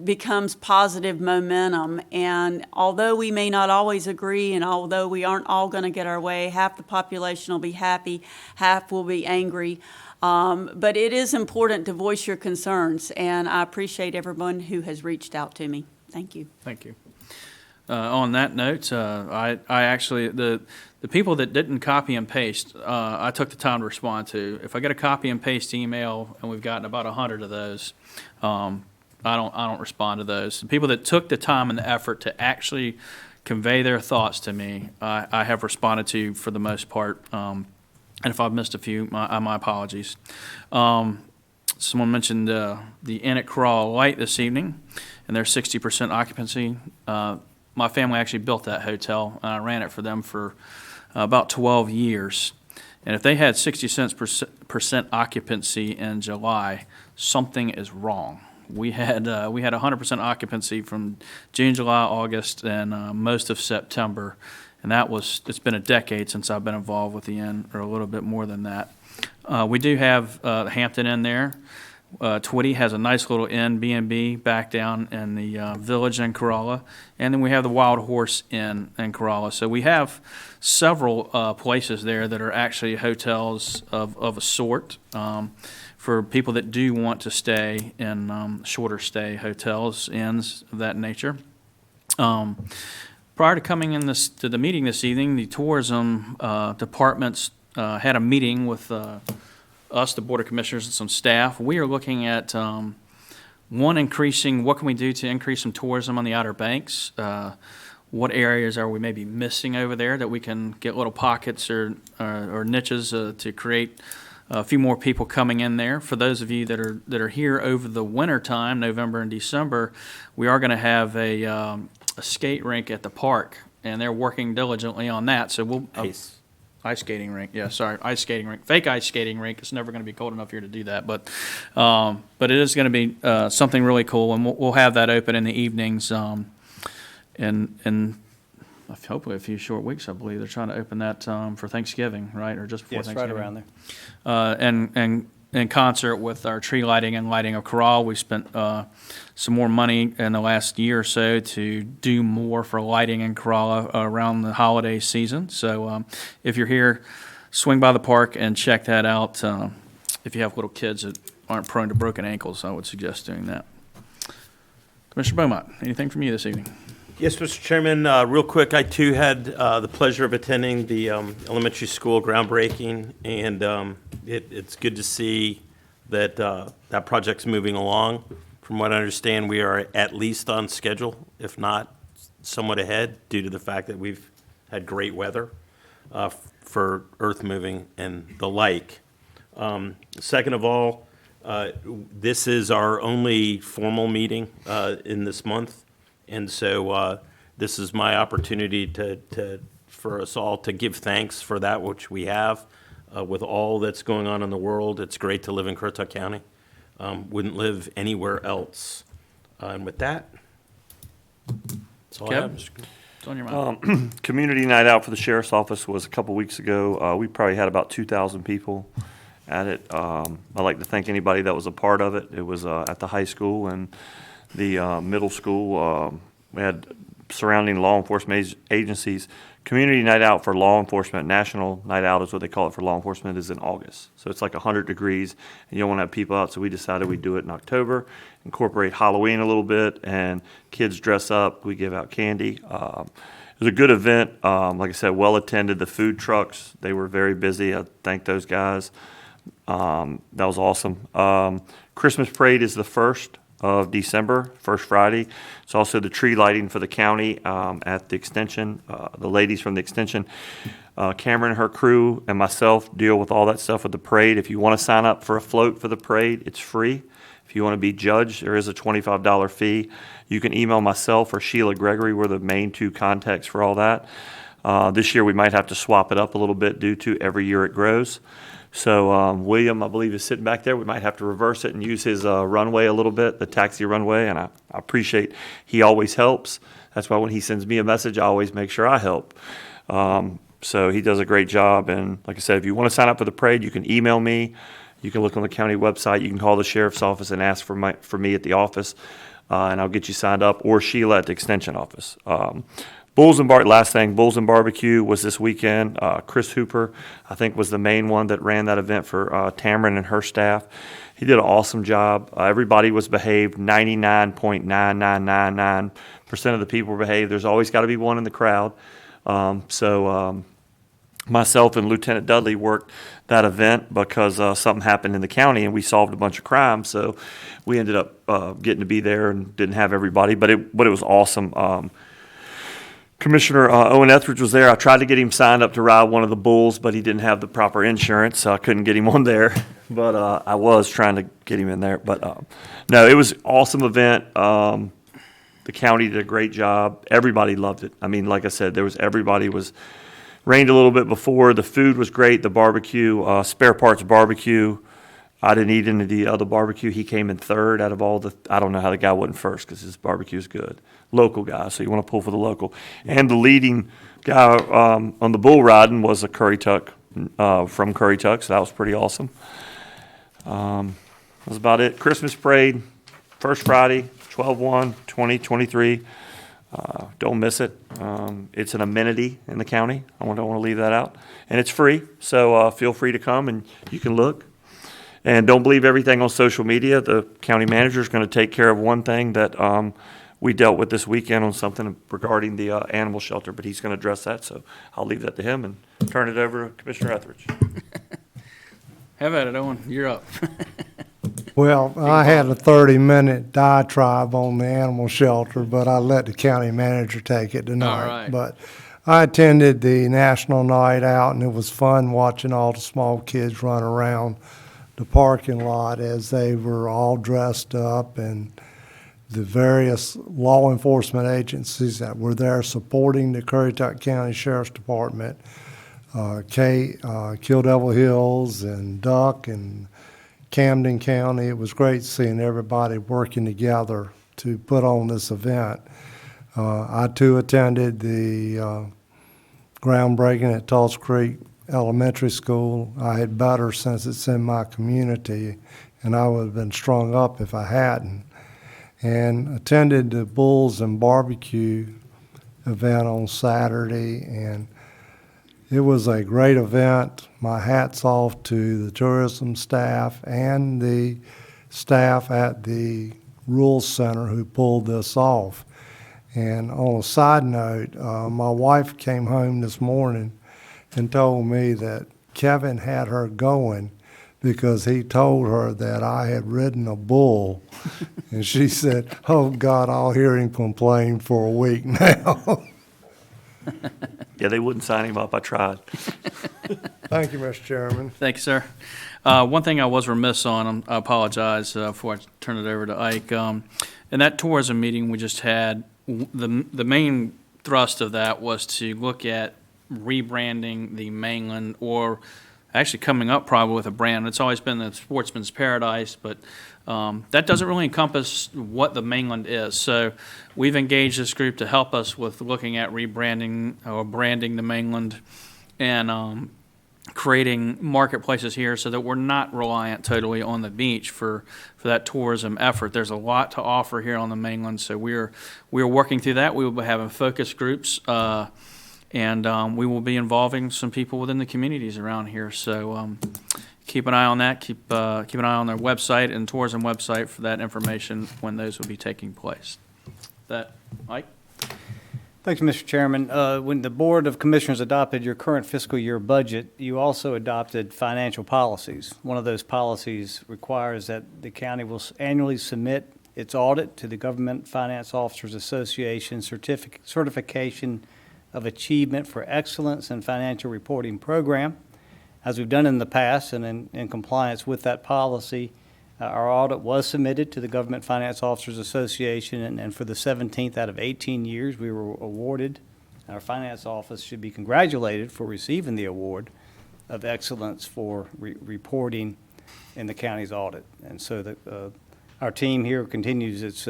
becomes positive momentum. And although we may not always agree, and although we aren't all going to get our way, half the population will be happy, half will be angry. But it is important to voice your concerns, and I appreciate everyone who has reached out to me. Thank you. Thank you. On that note, I actually, the people that didn't copy and paste, I took the time to respond to. If I get a copy and paste email, and we've gotten about 100 of those, I don't respond to those. The people that took the time and the effort to actually convey their thoughts to me, I have responded to for the most part. And if I've missed a few, my apologies. Someone mentioned the Inn at Crawl Light this evening, and their 60% occupancy. My family actually built that hotel, and I ran it for them for about 12 years. And if they had 60% occupancy in July, something is wrong. We had 100% occupancy from June, July, August, and most of September. And it's been a decade since I've been involved with the Inn, or a little bit more than that. We do have the Hampton Inn there. Twitty has a nice little inn, B&B, back down in the village in Corolla. And then we have the Wild Horse Inn in Corolla. So we have several places there that are actually hotels of a sort for people that do want to stay in shorter stay hotels, inns of that nature. Prior to coming to the meeting this evening, the tourism departments had a meeting with us, the Board of Commissioners, and some staff, we are looking at, one, increasing, what can we do to increase some tourism on the Outer Banks? What areas are we maybe missing over there that we can get little pockets or niches to create a few more people coming in there? For those of you that are here over the winter time, November and December, we are going to have a skate rink at the park, and they're working diligently on that. So we'll ice skating rink. Yeah, sorry, ice skating rink. Fake ice skating rink. It's never going to be cold enough here to do that, but it is going to be something really cool, and we'll have that open in the evenings. And hopefully a few short weeks, I believe they're trying to open that for Thanksgiving, right, or just before Yes, Thanksgiving. right around there. And in concert with our tree lighting and lighting of Corral, we spent some more money in the last year or so to do more for lighting in Corral around the holiday season. So if you're here, swing by the park and check that out. If you have little kids that aren't prone to broken ankles, I would suggest doing that. Commissioner Beaumont, anything from you this evening? Yes, Mr. Chairman, real quick, I too had the pleasure of attending the elementary school groundbreaking, and it's good to see that that project's moving along. From what I understand, we are at least on schedule, if not somewhat ahead, due to the fact that we've had great weather for earth moving and the like. Second of all, this is our only formal meeting in this month. And so this is my opportunity for us all to give thanks for that which we have. With all that's going on in the world, it's great to live in Currituck County. Wouldn't live anywhere else. And with that, that's all I have. Kevin, it's on your mind. Community night out for the sheriff's office was a couple weeks ago. We probably had about 2,000 people at it. I'd like to thank anybody that was a part of it. It was at the high school and the middle school. We had surrounding law enforcement agencies. Community night out for law enforcement, national night out is what they call it for law enforcement, is in August. So it's like 100 degrees, and you don't want to have people out, so we decided we'd do it in October, incorporate Halloween a little bit, and kids dress up. We give out candy. It was a good event. Like I said, well attended. The food trucks, they were very busy. I thank those guys. That was awesome. Christmas parade is the 1st of December, first Friday. It's also the tree lighting for the county at the extension. The ladies from the extension, Cameron and her crew and myself deal with all that stuff with the parade. If you want to sign up for a float for the parade, it's free. If you want to be judged, there is a $25 fee. You can email myself or Sheila Gregory. We're the main two contacts for all that. This year we might have to swap it up a little bit due to every year it grows. So William, I believe, is sitting back there. We might have to reverse it and use his runway a little bit, the taxi runway, and I appreciate he always helps. That's why when he sends me a message, I always make sure I help. So he does a great job. And like I said, if you want to sign up for the parade, you can email me. You can look on the county website. You can call the sheriff's office and ask for me at the office, and I'll get you signed up, or Sheila at the extension office. Last thing, Bulls and Barbecue was this weekend. Chris Hooper, I think, was the main one that ran that event for Tamron and her staff. He did an awesome job. Everybody was behaved. 99.9999% of the people were behaved. There's always got to be one in the crowd. Myself and Lieutenant Dudley worked that event because something happened in the county and we solved a bunch of crimes. So we ended up getting to be there and didn't have everybody, but it was awesome. Commissioner Owen Etheridge was there. I tried to get him signed up to ride one of the bulls, but he didn't have the proper insurance, so I couldn't get him on there. But I was trying to get him in there. But no, it was an awesome event. The county did a great job. Everybody loved it. I mean, like I said, everybody was rained a little bit before. The food was great. The barbecue, spare parts barbecue. I didn't eat any of the other barbecue. He came in third out of all the. I don't know how the guy wasn't first because his barbecue is good. Local guy, so you want to pull for the local. And the leading guy on the bull riding was a Currituck from Currituck, so that was pretty awesome. That was about it. Christmas parade, first Friday, 12/1/2023. Don't miss it. It's an amenity in the county. I don't want to leave that out. And it's free, so feel free to come and you can look. And don't believe everything on social media. The county manager is going to take care of one thing that we dealt with this weekend on something regarding the animal shelter, but he's going to address that. So I'll leave that to him and turn it over to Commissioner Etheridge. Have at it, Owen. You're up. Well, I had a 30-minute diatribe on the animal shelter, but I let the county manager take it tonight. All right. But I attended the National Night Out, and it was fun watching all the small kids run around the parking lot as they were all dressed up, and the various law enforcement agencies that were there supporting the Currituck County Sheriff's Department, Kill Devil Hills and Duck and Camden County. It was great seeing everybody working together to put on this event. I too attended the groundbreaking at Tulse Creek Elementary School. I had better since it's in my community, and I would have been strung up if I hadn't. And attended the Bulls and Barbecue event on Saturday, and it was a great event. My hat's off to the tourism staff and the staff at the Rural Center who pulled this off. And on a side note, my wife came home this morning and told me that Kevin had her going because he told her that I had ridden a bull. And she said, "Oh, God, I'll hear him complain for a week now." Yeah, they wouldn't sign him up. I tried. Thank you, Mr. Chairman. Thank you, sir. One thing I was remiss on, I apologize before I turn it over to Ike. In that tourism meeting we just had, the main thrust of that was to look at rebranding the mainland, or actually coming up probably with a brand. It's always been the Sportsman's Paradise, but that doesn't really encompass what the mainland is. So we've engaged this group to help us with looking at rebranding or branding the mainland and creating marketplaces here so that we're not reliant totally on the beach for that tourism effort. There's a lot to offer here on the mainland, so we're working through that. We will be having focus groups, and we will be involving some people within the communities around here. So keep an eye on that. Keep an eye on their website and tourism website for that information when those will be taking place. That, Mike? Thanks, Mr. Chairman. When the Board of Commissioners adopted your current fiscal year budget, you also adopted financial policies. One of those policies requires that the county will annually submit its audit to the Government Finance Officers Association certification of achievement for excellence in financial reporting program. As we've done in the past and in compliance with that policy, our audit was submitted to the Government Finance Officers Association, and for the 17th out of 18 years, we were awarded. Our finance office should be congratulated for receiving the award of excellence for reporting in the county's audit. And so our team here continues its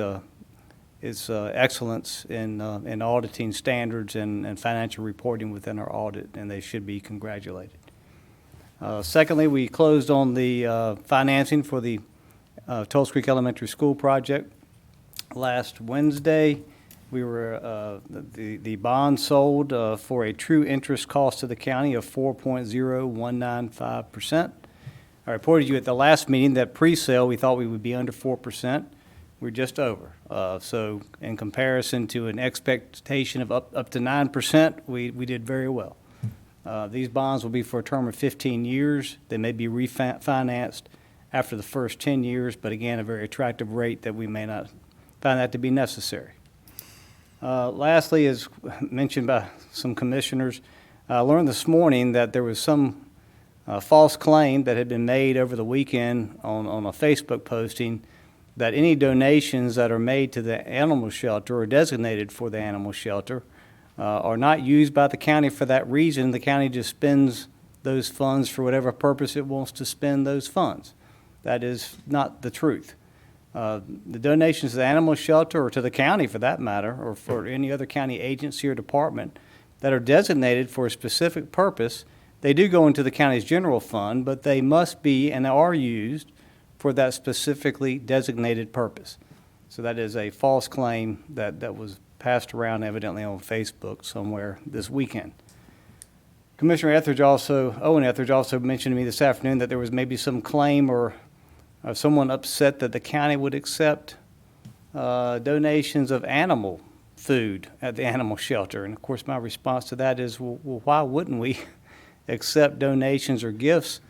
excellence in auditing standards and financial reporting within our audit, and they should be congratulated. Secondly, we closed on the financing for the Tulse Creek Elementary School project last Wednesday. We were the bond sold for a true interest cost to the county of 4.0195%. I reported you at the last meeting that pre-sale we thought we would be under 4%. We're just over. So in comparison to an expectation of up to 9%, we did very well. These bonds will be for a term of 15 years. They may be refinanced after the first 10 years, but again, a very attractive rate that we may not find that to be necessary. Lastly, as mentioned by some commissioners, I learned this morning that there was some false claim that had been made over the weekend on a Facebook posting that any donations that are made to the animal shelter or designated for the animal shelter are not used by the county for that reason. The county just spends those funds for whatever purpose it wants to spend those funds. That is not the truth. The donations to the animal shelter, or to the county for that matter, or for any other county agency or department that are designated for a specific purpose, they do go into the county's general fund, but they must be and are used for that specifically designated purpose. So that is a false claim that was passed around evidently on Facebook somewhere this weekend. Commissioner Owen Etheridge also mentioned to me this afternoon that there was maybe some claim or someone upset that the county would accept donations of animal food at the animal shelter. And of course, my response to that is, well, why wouldn't we accept donations or gifts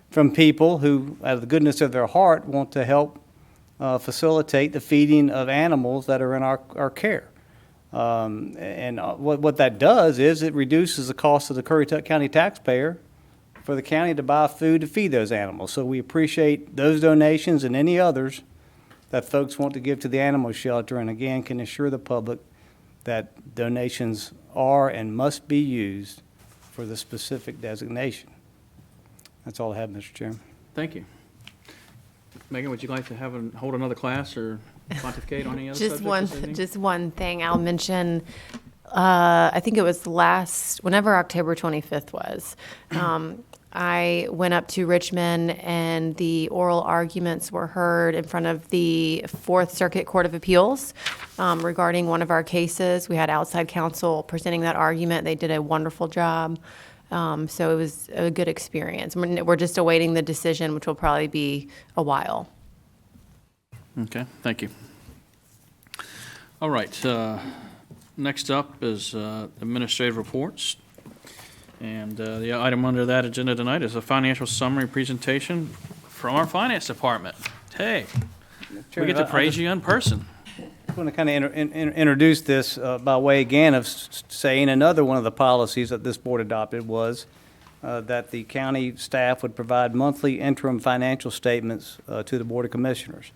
from people who, out of the goodness of their heart, want to help facilitate the feeding of animals that are in our care. What that does is it reduces the cost of the Currituck County taxpayer for the county to buy food to feed those animals. So we appreciate those donations and any others that folks want to give to the animal shelter, and again, can assure the public that donations are and must be used for the specific designation. That's all I have, Mr. Chairman. Thank you. Megan, would you like to hold another class or pontificate on any other subject this evening? Just one thing I'll mention. I think it was whenever October 25th was. I went up to Richmond and the oral arguments were heard in front of the Fourth Circuit Court of Appeals regarding one of our cases. We had outside counsel presenting that argument. They did a wonderful job. So it was a good experience. We're just awaiting the decision, which will probably be a while. Okay, thank you. All right, next up is administrative reports. And the item under that agenda tonight is a financial summary presentation from our finance department. Hey, we get to praise you in person. I want to kind of introduce this by way again of saying another one of the policies that this board adopted was that the county staff would provide monthly interim financial statements to the Board of Commissioners.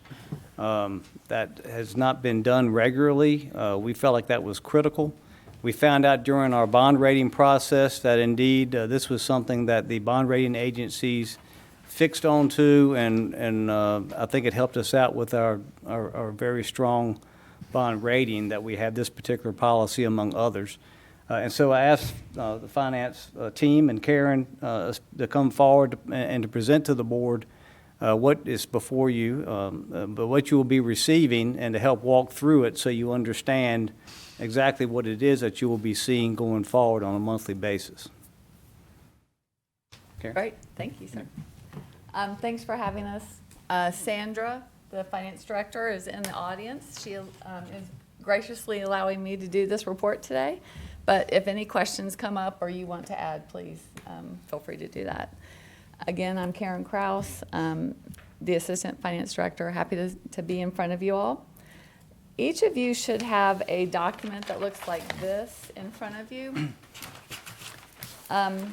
That has not been done regularly. We felt like that was critical. We found out during our bond rating process that indeed this was something that the bond rating agencies fixed onto, and I think it helped us out with our very strong bond rating that we have this particular policy among others. And so I asked the finance team and Karen to come forward and to present to the board what is before you, but what you will be receiving, and to help walk through it so you understand exactly what it is that you will be seeing going forward on a monthly basis. Karen? Great, thank you, sir. Thanks for having us. Sandra, the finance director, is in the audience. She is graciously allowing me to do this report today. But if any questions come up or you want to add, please feel free to do that. Again, I'm Karen Kraus, the assistant finance director. Happy to be in front of you all. Each of you should have a document that looks like this in front of you.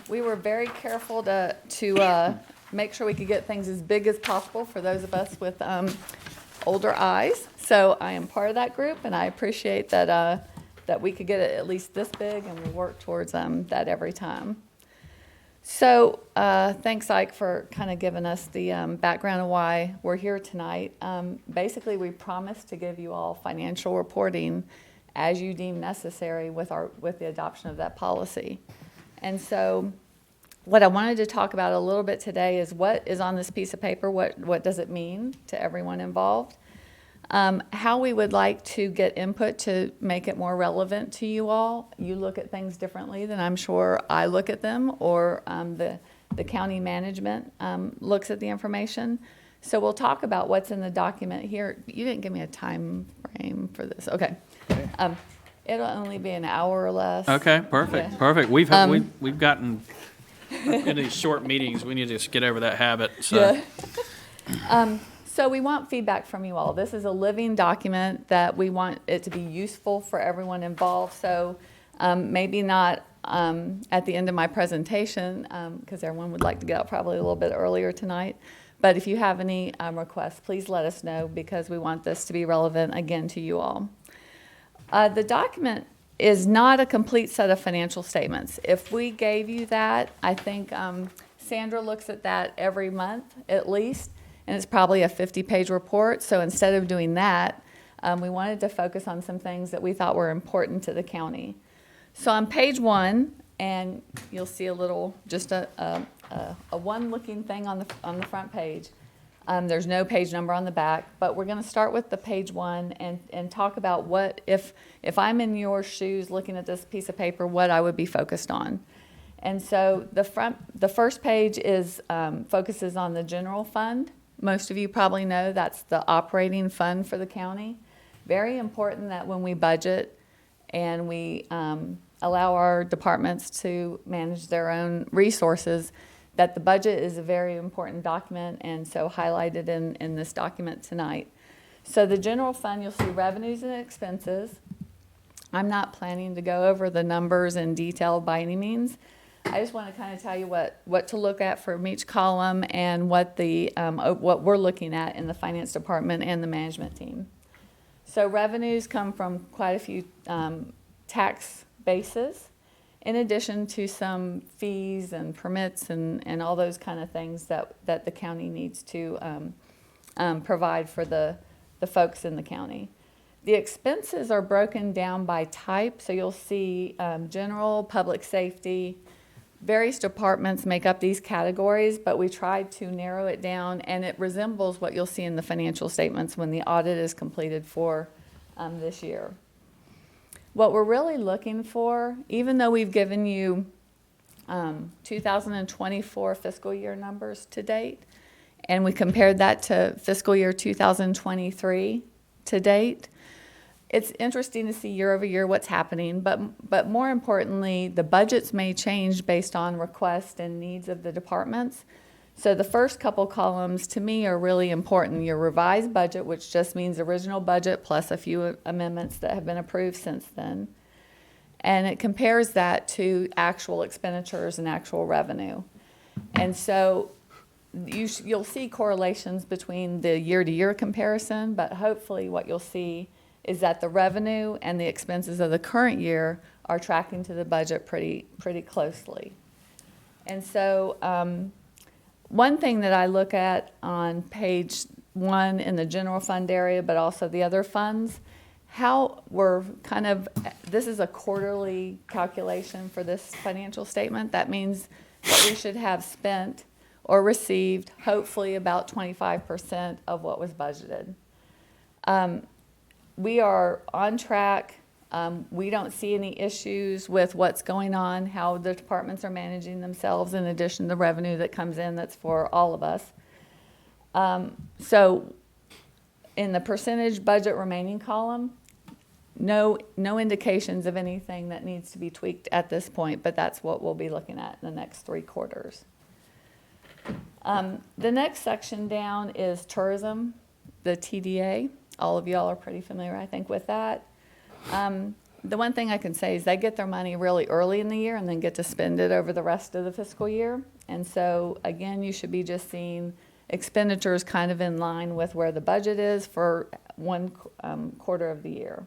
We were very careful to make sure we could get things as big as possible for those of us with older eyes. So I am part of that group, and I appreciate that that we could get it at least this big, and we work towards that every time. So thanks, Ike, for kind of giving us the background of why we're here tonight. Basically, we promised to give you all financial reporting as you deem necessary with the adoption of that policy. And so what I wanted to talk about a little bit today is what is on this piece of paper, what does it mean to everyone involved, how we would like to get input to make it more relevant to you all. You look at things differently than I'm sure I look at them, or the county management looks at the information. So we'll talk about what's in the document here. You didn't give me a time frame for this. Okay. It'll only be an hour or less. Okay, perfect, Yeah. perfect. We've gotten in these short meetings, we need to just get over that habit, so. Yeah. So we want feedback from you all. This is a living document that we want it to be useful for everyone involved. So maybe not at the end of my presentation, because everyone would like to get out probably a little bit earlier tonight. But if you have any requests, please let us know, because we want this to be relevant again to you all. The document is not a complete set of financial statements. If we gave you that, I think Sandra looks at that every month at least, and it's probably a 50-page report. So instead of doing that, we wanted to focus on some things that we thought were important to the county. So on page 1, and you'll see a little, just a one-looking thing on the front page. There's no page number on the back, but we're going to start with the page 1 and talk about what, if I'm in your shoes looking at this piece of paper, what I would be focused on. And so the first page is focuses on the general fund. Most of you probably know that's the operating fund for the county. Very important that when we budget and we allow our departments to manage their own resources, that the budget is a very important document, and so highlighted in this document tonight. So the general fund, you'll see revenues and expenses. I'm not planning to go over the numbers in detail by any means. I just want to kind of tell you what to look at from each column and what we're looking at in the finance department and the management team. So revenues come from quite a few tax bases, in addition to some fees and permits and all those kind of things that the county needs to provide for the folks in the county. The expenses are broken down by type, so you'll see general, public safety. Various departments make up these categories, but we tried to narrow it down, and it resembles what you'll see in the financial statements when the audit is completed for this year. What we're really looking for, even though we've given you 2024 fiscal year numbers to date, and we compared that to fiscal year 2023 to date, it's interesting to see year over year what's happening, but more importantly, the budgets may change based on requests and needs of the departments. So the first couple columns to me are really important. Your revised budget, which just means original budget plus a few amendments that have been approved since then. And it compares that to actual expenditures and actual revenue. And so you'll see correlations between the year-to-year comparison, but hopefully what you'll see is that the revenue and the expenses of the current year are tracking to the budget pretty closely. And so one thing that I look at on page 1 in the general fund area, but also the other funds, how we're kind of, this is a quarterly calculation for this financial statement. That means that we should have spent or received hopefully about 25% of what was budgeted. We are on track. We don't see any issues with what's going on, how the departments are managing themselves, in addition to the revenue that comes in that's for all of us. So in the percentage budget remaining column, no indications of anything that needs to be tweaked at this point, but that's what we'll be looking at in the next 3 quarters. The next section down is tourism, the TDA. All of y'all are pretty familiar, I think, with that. The one thing I can say is they get their money really early in the year and then get to spend it over the rest of the fiscal year. And so, again, you should be just seeing expenditures kind of in line with where the budget is for one quarter of the year.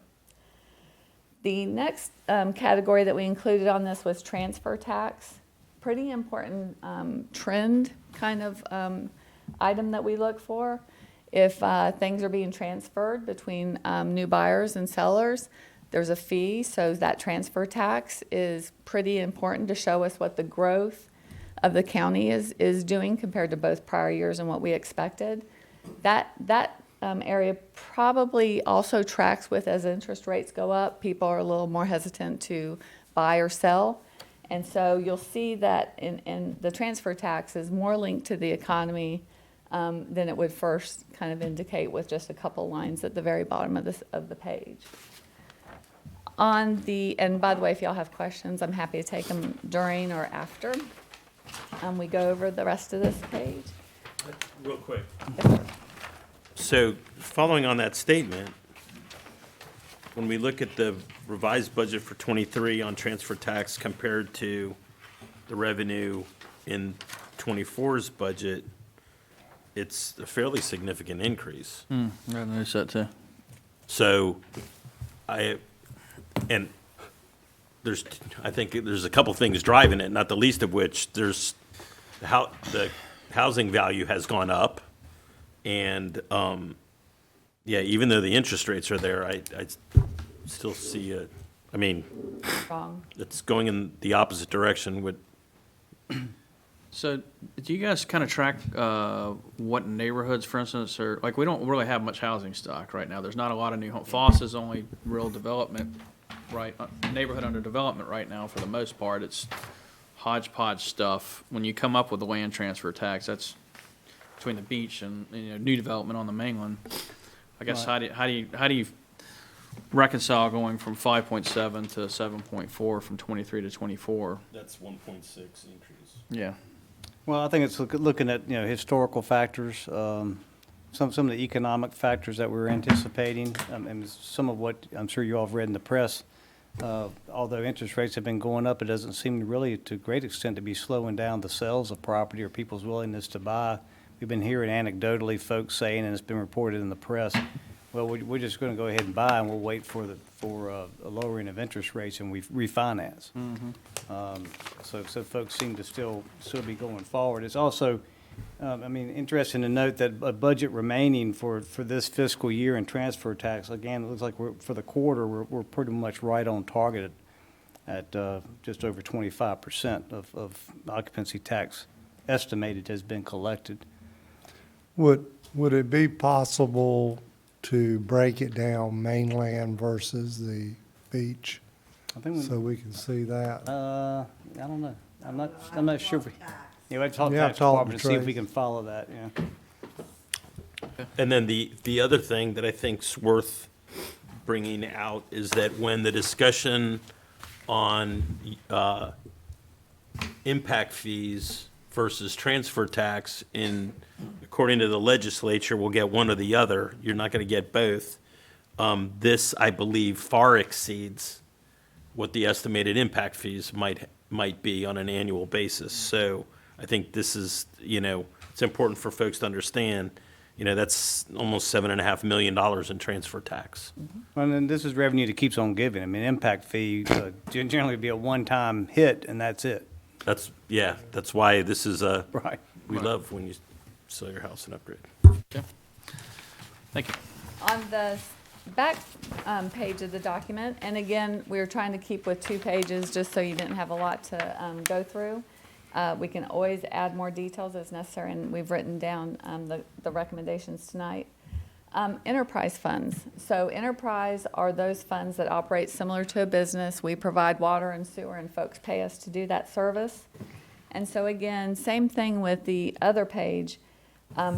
The next category that we included on this was transfer tax. Pretty important trend kind of item that we look for. If things are being transferred between new buyers and sellers, there's a fee, so that transfer tax is pretty important to show us what the growth of the county is doing compared to both prior years and what we expected. That area probably also tracks with as interest rates go up, people are a little more hesitant to buy or sell. And so you'll see that in the transfer tax is more linked to the economy than it would first kind of indicate with just a couple lines at the very bottom of the page. And by the way, if y'all have questions, I'm happy to take them during or after we go over the rest of this page. Real quick. Yes, sir. So following on that statement, when we look at the revised budget for '23 on transfer tax compared to the revenue in '24's budget, it's a fairly significant increase. I noticed that too. So I think there's a couple things driving it, not the least of which there's how the housing value has gone up. And, even though the interest rates are there, I still see Wrong. it's going in the opposite direction with, So do you guys kind of track what neighborhoods, for instance, are, like, we don't really have much housing stock right now. There's not a lot of new homes. Foss is only real development, right, neighborhood under development right now for the most part. It's hodgepodge stuff. When you come up with the land transfer tax, that's between the beach and new development on the mainland. I guess Right. how do you reconcile going from 5.7 to 7.4 from 23 to 24? that's 1.6 increase. Yeah. Well, I think it's looking at, historical factors, some of the economic factors that we're anticipating, and some of what I'm sure you all have read in the press. Although interest rates have been going up, it doesn't seem really to a great extent to be slowing down the sales of property or people's willingness to buy. We've been hearing anecdotally folks saying, and it's been reported in the press, well, we're just going to go ahead and buy, and we'll wait for a lowering of interest rates, and we refinance. So folks seem to still be going forward. It's also, interesting to note that a budget remaining for this fiscal year in transfer tax, again, it looks like for the quarter, we're pretty much right on target at just over 25% of occupancy tax estimated has been collected. Would it be possible to break it down mainland versus the beach, I think so we can see that? I don't know. I'm not sure. We have to talk to Yeah, tax talk department to and see if Trace. we can follow that, And then the other thing that I think's worth bringing out is that when the discussion on impact fees versus transfer tax according to the legislature, we'll get one or the other. You're not going to get both. This, I believe, far exceeds what the estimated impact fees might be on an annual basis. So I think this is, it's important for folks to understand, that's almost $7.5 million in transfer tax. And then this is revenue that keeps on giving. Impact fee generally be a one-time hit, and that's it. That's why this is Right. we love when you sell your house and upgrade. Okay. Thank you. On the back page of the document, and again, we were trying to keep with 2 pages just so you didn't have a lot to go through. We can always add more details as necessary, and we've written down the recommendations tonight. Enterprise funds. So enterprise are those funds that operate similar to a business. We provide water and sewer, and folks pay us to do that service. And so again, same thing with the other page.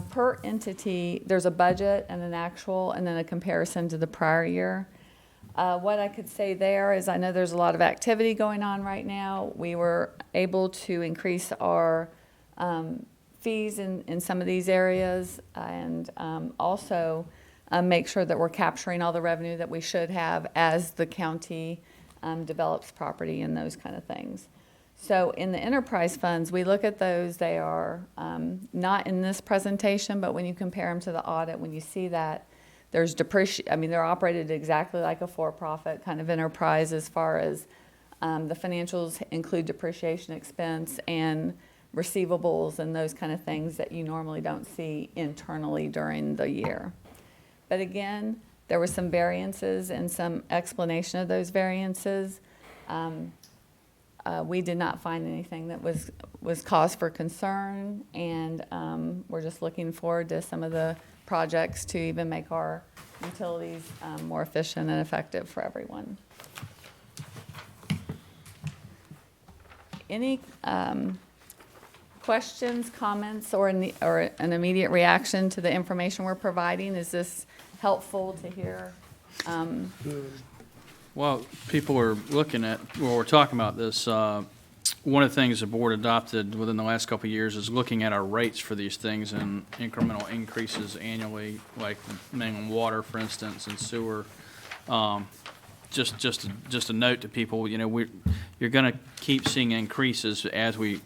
Per entity, there's a budget and an actual, and then a comparison to the prior year. What I could say there is I know there's a lot of activity going on right now. We were able to increase our fees in some of these areas, and also make sure that we're capturing all the revenue that we should have as the county develops property and those kind of things. So in the enterprise funds, we look at those. They are not in this presentation, but when you compare them to the audit, when you see that, there's they're operated exactly like a for-profit kind of enterprise as far as the financials include depreciation expense and receivables and those kind of things that you normally don't see internally during the year. But again, there were some variances and some explanation of those variances. We did not find anything that was cause for concern, and we're just looking forward to some of the projects to even make our utilities more efficient and effective for everyone. Any questions, comments, or an immediate reaction to the information we're providing? Is this helpful to hear? Well, people are looking at, well, we're talking about this, one of the things the board adopted within the last couple of years is looking at our rates for these things and incremental increases annually, like mainland water, for instance, and sewer. Just a note to people, you're gonna keep seeing increases as we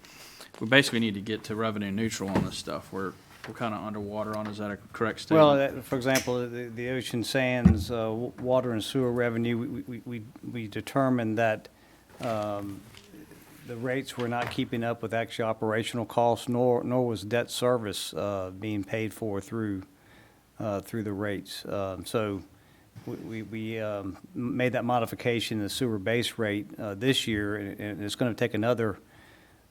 basically need to get to revenue neutral on this stuff. We're kind of underwater on, is that a correct statement? Well, for example, the ocean sands, water and sewer revenue, we determined that the rates were not keeping up with actual operational costs, nor was debt service being paid for through the rates. So we made that modification in the sewer base rate this year, and it's going to take another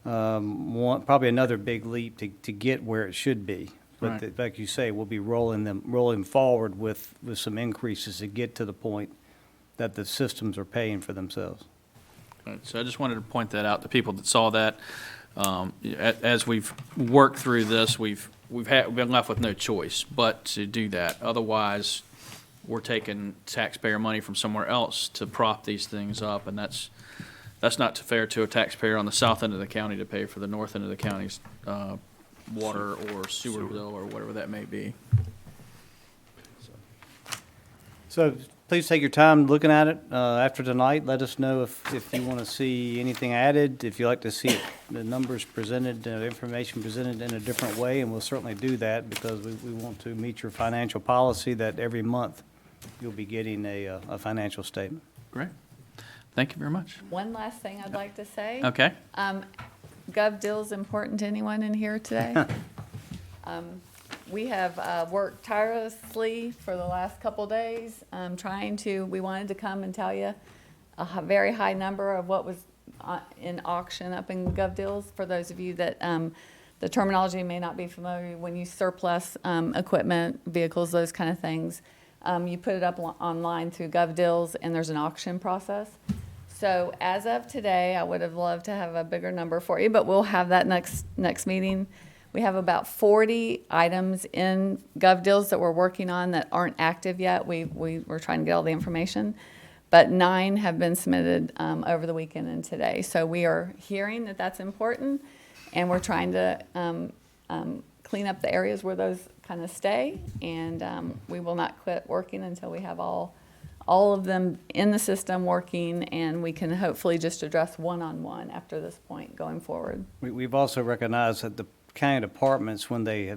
probably another big leap to get where it should be. But Right. like you say, we'll be rolling forward with some increases to get to the point that the systems are paying for themselves. Right, so I just wanted to point that out to people that saw that. As we've worked through this, we've been left with no choice but to do that. Otherwise, we're taking taxpayer money from somewhere else to prop these things up, and that's that's not fair to a taxpayer on the south end of the county to pay for the north end of the county's water or sewer bill or whatever that may be. So please take your time looking at it after tonight. Let us know if you want to see anything added, if you like to see the numbers presented, information presented in a different way, and we'll certainly do that because we want to meet your financial policy that every month you'll be getting a financial statement. Great. Thank you very much. One last thing I'd like to say. Okay. Gov deal's important to anyone in here today. We have worked tirelessly for the last couple days, we wanted to come and tell you a very high number of what was in auction up in Gov deals. For those of you that the terminology may not be familiar, when you surplus equipment, vehicles, those kind of things, you put it up online through Gov deals, and there's an auction process. So as of today, I would have loved to have a bigger number for you, but we'll have that next meeting. We have about 40 items in Gov deals that we're working on that aren't active yet. We're trying to get all the information, but 9 have been submitted over the weekend and today. So we are hearing that that's important, and we're trying to clean up the areas where those kind of stay, and we will not quit working until we have all of them in the system working, and we can hopefully just address one-on-one after this point going forward. We've also recognized that the county departments, when they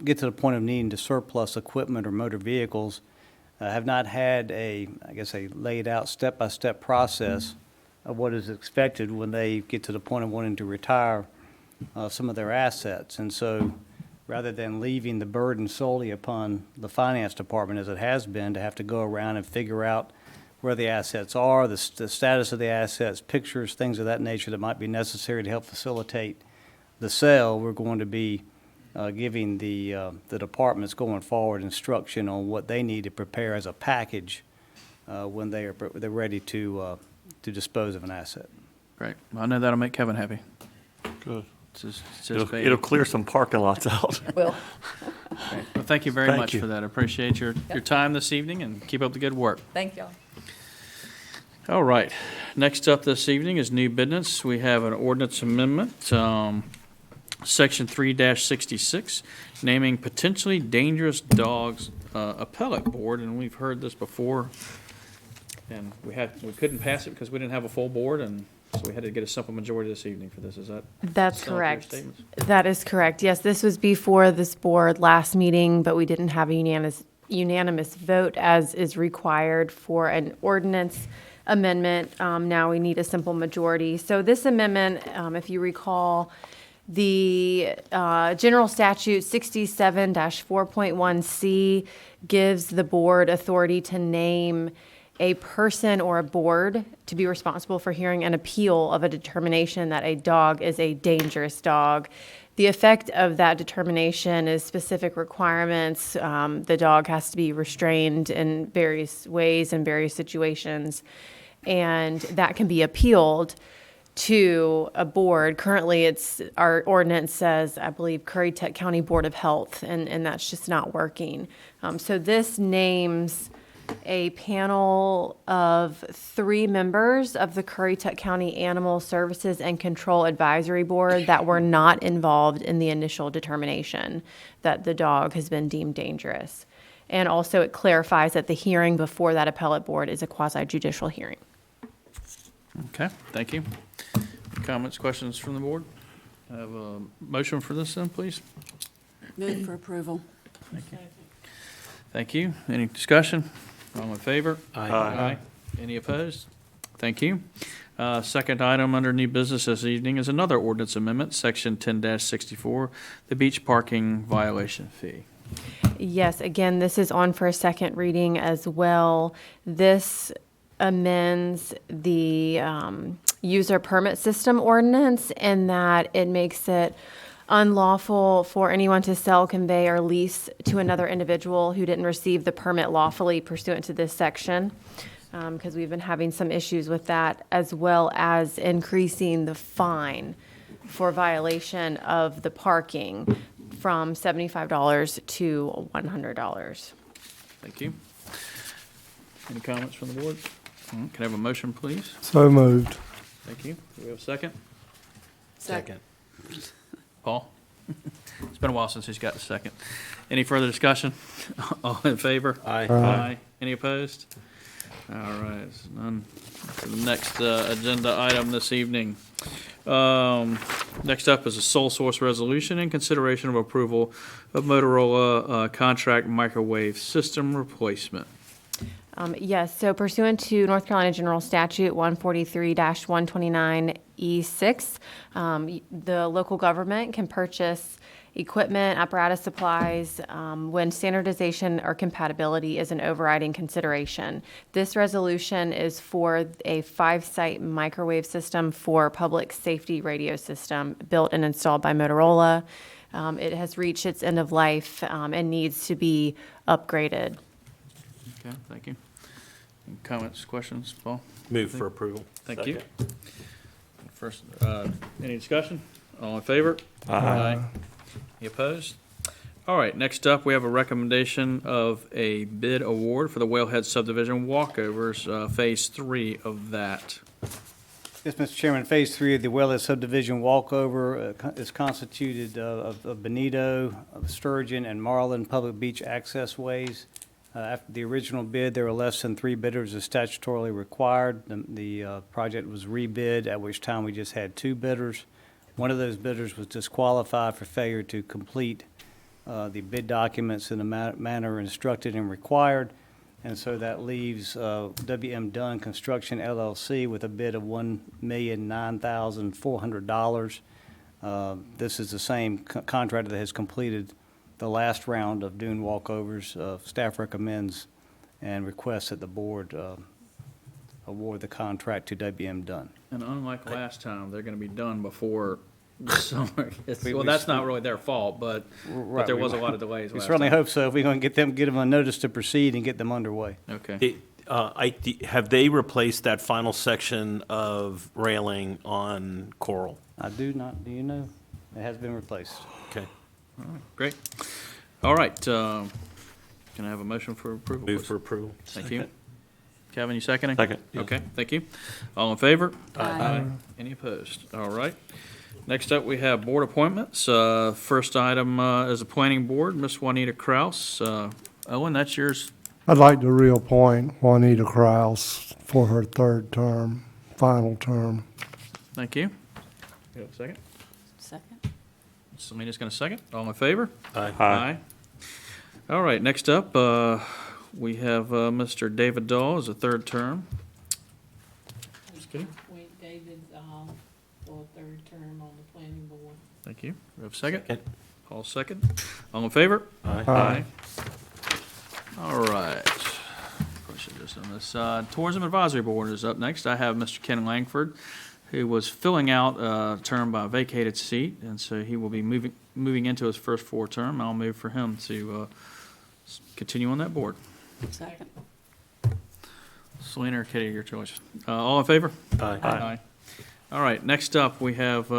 get to the point of needing to surplus equipment or motor vehicles, have not had a laid out step-by-step process of what is expected when they get to the point of wanting to retire some of their assets. And so rather than leaving the burden solely upon the finance department, as it has been, to have to go around and figure out where the assets are, the status of the assets, pictures, things of that nature that might be necessary to help facilitate the sale, we're going to be giving the departments going forward instruction on what they need to prepare as a package when they're ready to dispose of an asset. Great. Well, I know that'll make Kevin happy. Good. It's his baby. It'll clear some parking lots out. Will. Great. Well, thank you very Thank much you. for that. I appreciate your time this evening, and keep up the good work. Thank y'all. All right. Next up this evening is new business. We have an ordinance amendment, Section 3-66, naming potentially dangerous dogs appellate board, and we've heard this before. And we couldn't pass it because we didn't have a full board, and so we had to get a simple majority this evening for this. Is that? That's still accurate correct. statements? That is correct. Yes, this was before this board last meeting, but we didn't have a unanimous vote as is required for an ordinance amendment. Now we need a simple majority. So this amendment, if you recall, the General Statute 67-4.1C gives the board authority to name a person or a board to be responsible for hearing an appeal of a determination that a dog is a dangerous dog. The effect of that determination is specific requirements. The dog has to be restrained in various ways in various situations, and that can be appealed to a board. Currently, our ordinance says, I believe, Currituck County Board of Health, and that's just not working. So this names a panel of 3 members of the Currituck County Animal Services and Control Advisory Board that were not involved in the initial determination that the dog has been deemed dangerous. And also it clarifies that the hearing before that appellate board is a quasi-judicial hearing. Okay, thank you. Comments, questions from the board? I have a motion for this then, please. Move for approval. Thank you. Any discussion? All in favor? Aye. Any opposed? Thank you. Second item under new business this evening is another ordinance amendment, Section 10-64, the beach parking violation fee. Yes, again, this is on for a second reading as well. This amends the user permit system ordinance in that it makes it unlawful for anyone to sell, convey, or lease to another individual who didn't receive the permit lawfully pursuant to this section, because we've been having some issues with that, as well as increasing the fine for violation of the parking from $75 to $100. Thank you. Any comments from the board? Can I have a motion, please? So moved. Thank you. Do we have a second? Second. Paul? It's been a while since he's got a second. Any further discussion? All in favor? Aye. Any opposed? All right, none. The next agenda item this evening. Next up is a sole source resolution in consideration of approval of Motorola contract microwave system replacement. Yes, so pursuant to North Carolina General Statute 143-129E6, the local government can purchase equipment, apparatus supplies, when standardization or compatibility is an overriding consideration. This resolution is for a 5-site microwave system for public safety radio system built and installed by Motorola. It has reached its end of life and needs to be upgraded. Okay, thank you. Any comments, questions, Paul? Move for approval. Thank you. First, any discussion? All in favor? Aye. Any opposed? All right, next up, we have a recommendation of a bid award for the Whalehead subdivision walkovers, Phase 3 of that. Yes, Mr. Chairman, Phase 3 of the Wellhead subdivision walkover is constituted of Bonito, of Sturgeon, and Marlin public beach access ways. After the original bid, there were less than 3 bidders as statutorily required. The project was rebid, at which time we just had 2 bidders. One of those bidders was disqualified for failure to complete the bid documents in the manner instructed and required. And so that leaves W.M. Dunn Construction LLC with a bid of $1,009,400. This is the same contractor that has completed the last round of dune walkovers. Staff recommends and requests that the board award the contract to W.M. Dunn. And unlike last time, they're going to be done before the summer. We- Well, we- that's not really their fault, but there was a lot of delays We last certainly time. hope so, if we're going to get them a notice to proceed and get them underway. Okay. Have they replaced that final section of railing on Coral? I do not, do you know? It has been replaced. Okay. Great. All right, can I have a motion for approval? Move please? for approval. Thank you. Kevin, you seconding? Second. Okay, thank you. All in favor? Aye. Any opposed? All right. Next up, we have board appointments. First item is a planning board, Miss Juanita Kraus. Owen, that's yours. I'd like to reappoint Juanita Kraus for her 3rd term, final term. Thank you. You have a second? Second. Selena's going to second. All in favor? Aye. All right, next up, we have Mr. David Dahl as a 3rd term. Just kidding. Appoint David, for a 3rd term on the planning board. Thank you. We have a second? Second. Paul, second. All in favor? Aye. All right. Push it just on this side. Tourism Advisory Board is up next. I have Mr. Ken Langford, who was filling out a term by a vacated seat, and so he will be moving into his first 4 term. I'll move for him to continue on that board. Second. Selena or Kitty, your choice. All in favor? Aye. All right, next up, we have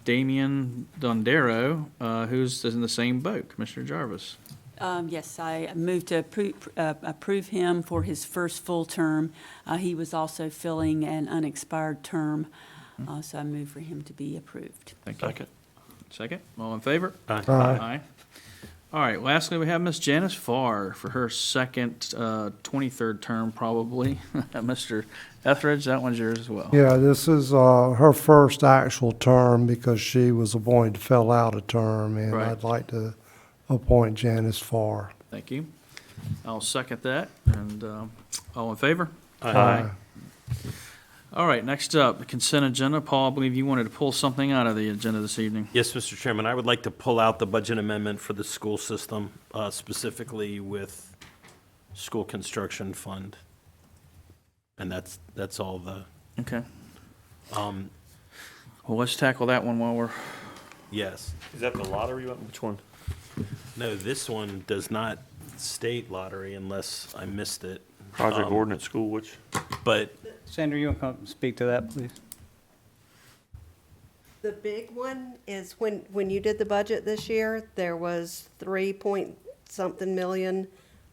Damian Dondero, who's in the same boat. Commissioner Jarvis. Yes, I move to approve him for his first full term. He was also filling an unexpired term, so I move for him to be approved. Thank you. Second. Second. All in favor? Aye. Aye. All right, lastly, we have Miss Janice Farr for her second 23rd term, probably. Mr. Etheridge, that one's yours as well. Yeah, this is her first actual term because she was appointed to fill out a term, and Right. I'd like to appoint Janice Farr. Thank you. I'll second that, and all in favor? Aye. All right, next up, the consent agenda. Paul, I believe you wanted to pull something out of the agenda this evening. Yes, Mr. Chairman, I would like to pull out the budget amendment for the school system, specifically with school construction fund. And that's all the, Okay. Well, let's tackle that one while we're, yes. Is that the lottery one? Which one? No, this one does not state lottery unless I missed it. Project ordinance school, which? But Sandra, you want to come speak to that, please? The big one is when you did the budget this year, there was 3-point-something million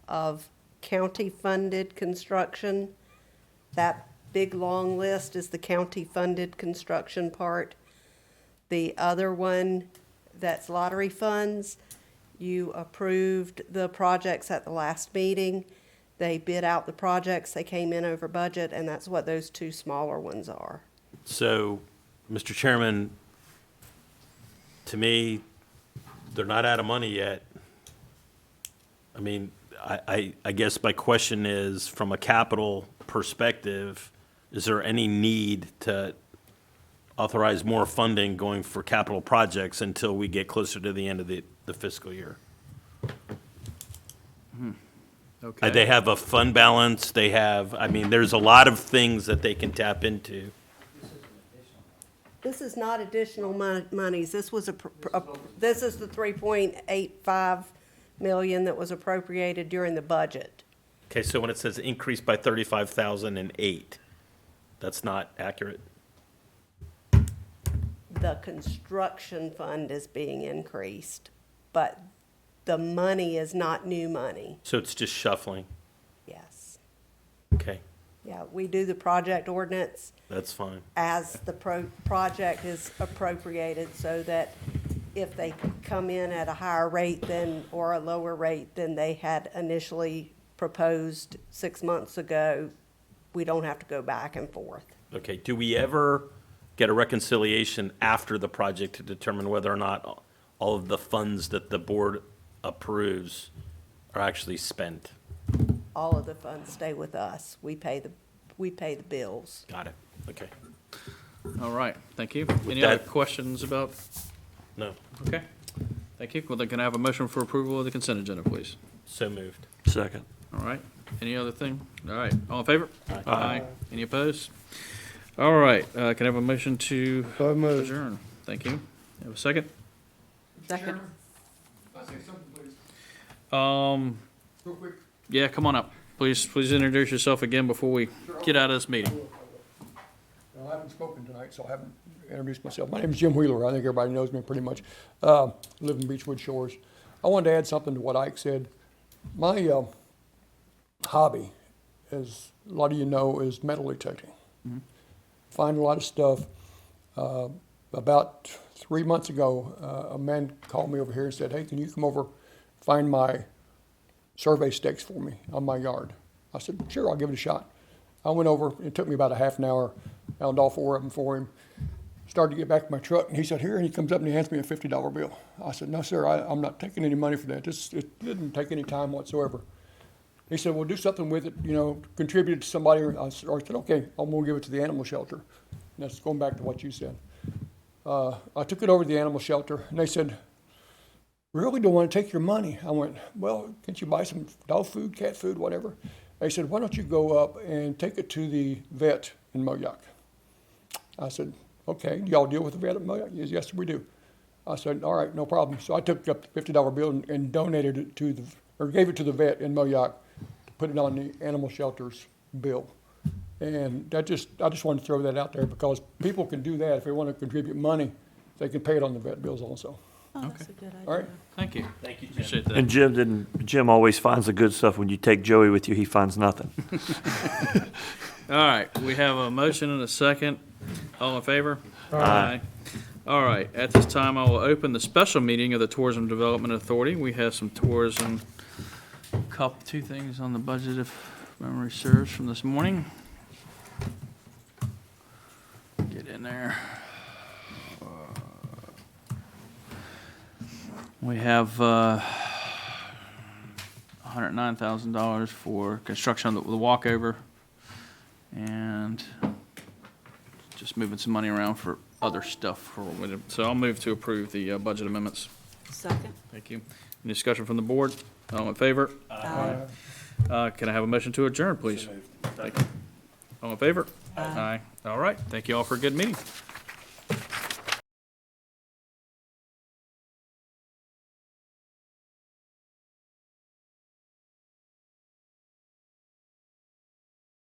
of county-funded construction. That big, long list is the county-funded construction part. The other one, that's lottery funds, you approved the projects at the last meeting. They bid out the projects, they came in over budget, and that's what those two smaller ones are. So, Mr. Chairman, to me, they're not out of money yet. I mean, I guess my question is, from a capital perspective, is there any need to authorize more funding going for capital projects until we get closer to the end of the fiscal year? Okay. They have a fund balance, they have, I mean, there's a lot of things that they can tap into. This is not additional monies. This was this is the 3.85 million that was appropriated during the budget. Okay, so when it says increase by 35,008, that's not accurate? The construction fund is being increased, but the money is not new money. So it's just shuffling? Yes. Okay, Yeah, we do the project ordinance that's fine. as the project is appropriated, so that if they come in at a higher rate than, or a lower rate than they had initially proposed 6 months ago, we don't have to go back and forth. Okay, do we ever get a reconciliation after the project to determine whether or not all of the funds that the board approves are actually spent? All of the funds stay with us. We pay the bills. Got it, okay. All right, thank you. Any other that- questions about, No, okay, thank you. Well, then can I have a motion for approval of the consent agenda, please? so moved. Second. All right, any other thing? All right, all in favor? Aye. Any opposed? All right, can I have a motion to So moved. adjourn? Thank you. Have a second? Second. Yeah, come on up. Please introduce yourself again before we get out of this meeting. Well, I haven't spoken tonight, so I haven't introduced myself. My name is Jim Wheeler. I think everybody knows me pretty much. Live in Beechwood Shores. I wanted to add something to what Ike said. My hobby, as a lot of you know, is metal detecting. Find a lot of stuff. About 3 months ago, a man called me over here and said, "Hey, can you come over, find my survey stakes for me on my yard?" I said, "Sure, I'll give it a shot." I went over. It took me about a half an hour. Found all 4 of them for him. Started to get back to my truck, and he said, "Here," and he comes up and he hands me a $50 bill. I said, "No, sir, I'm not taking any money for that. It didn't take any time whatsoever." He said, "Well, do something with it, contribute it to somebody." I said, "Okay, I'm going to give it to the animal shelter." And that's going back to what you said. I took it over to the animal shelter, and they said, "We really don't want to take your money." I went, "Well, can't you buy some dog food, cat food, whatever?" They said, "Why don't you go up and take it to the vet in Moyock?" I said, "Okay, do y'all deal with the vet at Moyock?" Yes, we do. I said, "All right, no problem." So I took up the $50 bill and donated it gave it to the vet in Moyock to put it on the animal shelter's bill. And I just wanted to throw that out there because people can do that if they want to contribute money. They can pay it on the vet bills also. Oh, that's a good idea. All right. Thank you. Thank you, Jim. Appreciate that. And Jim always finds the good stuff. When you take Joey with you, he finds nothing. All right, we have a motion and a second. All in favor? Aye. All right, at this time, I will open the special meeting of the Tourism Development Authority. We have some tourism, two things on the budget, if memory serves, from this morning. Get in there. We have $109,000 for construction of the walkover, and just moving some money around for other stuff. So I'll move to approve the budget amendments. Second. Thank you. Any discussion from the board? All in favor? Aye. Can I have a motion to adjourn, please? Thank you. All in favor? Aye. All right. Thank you all for a good meeting.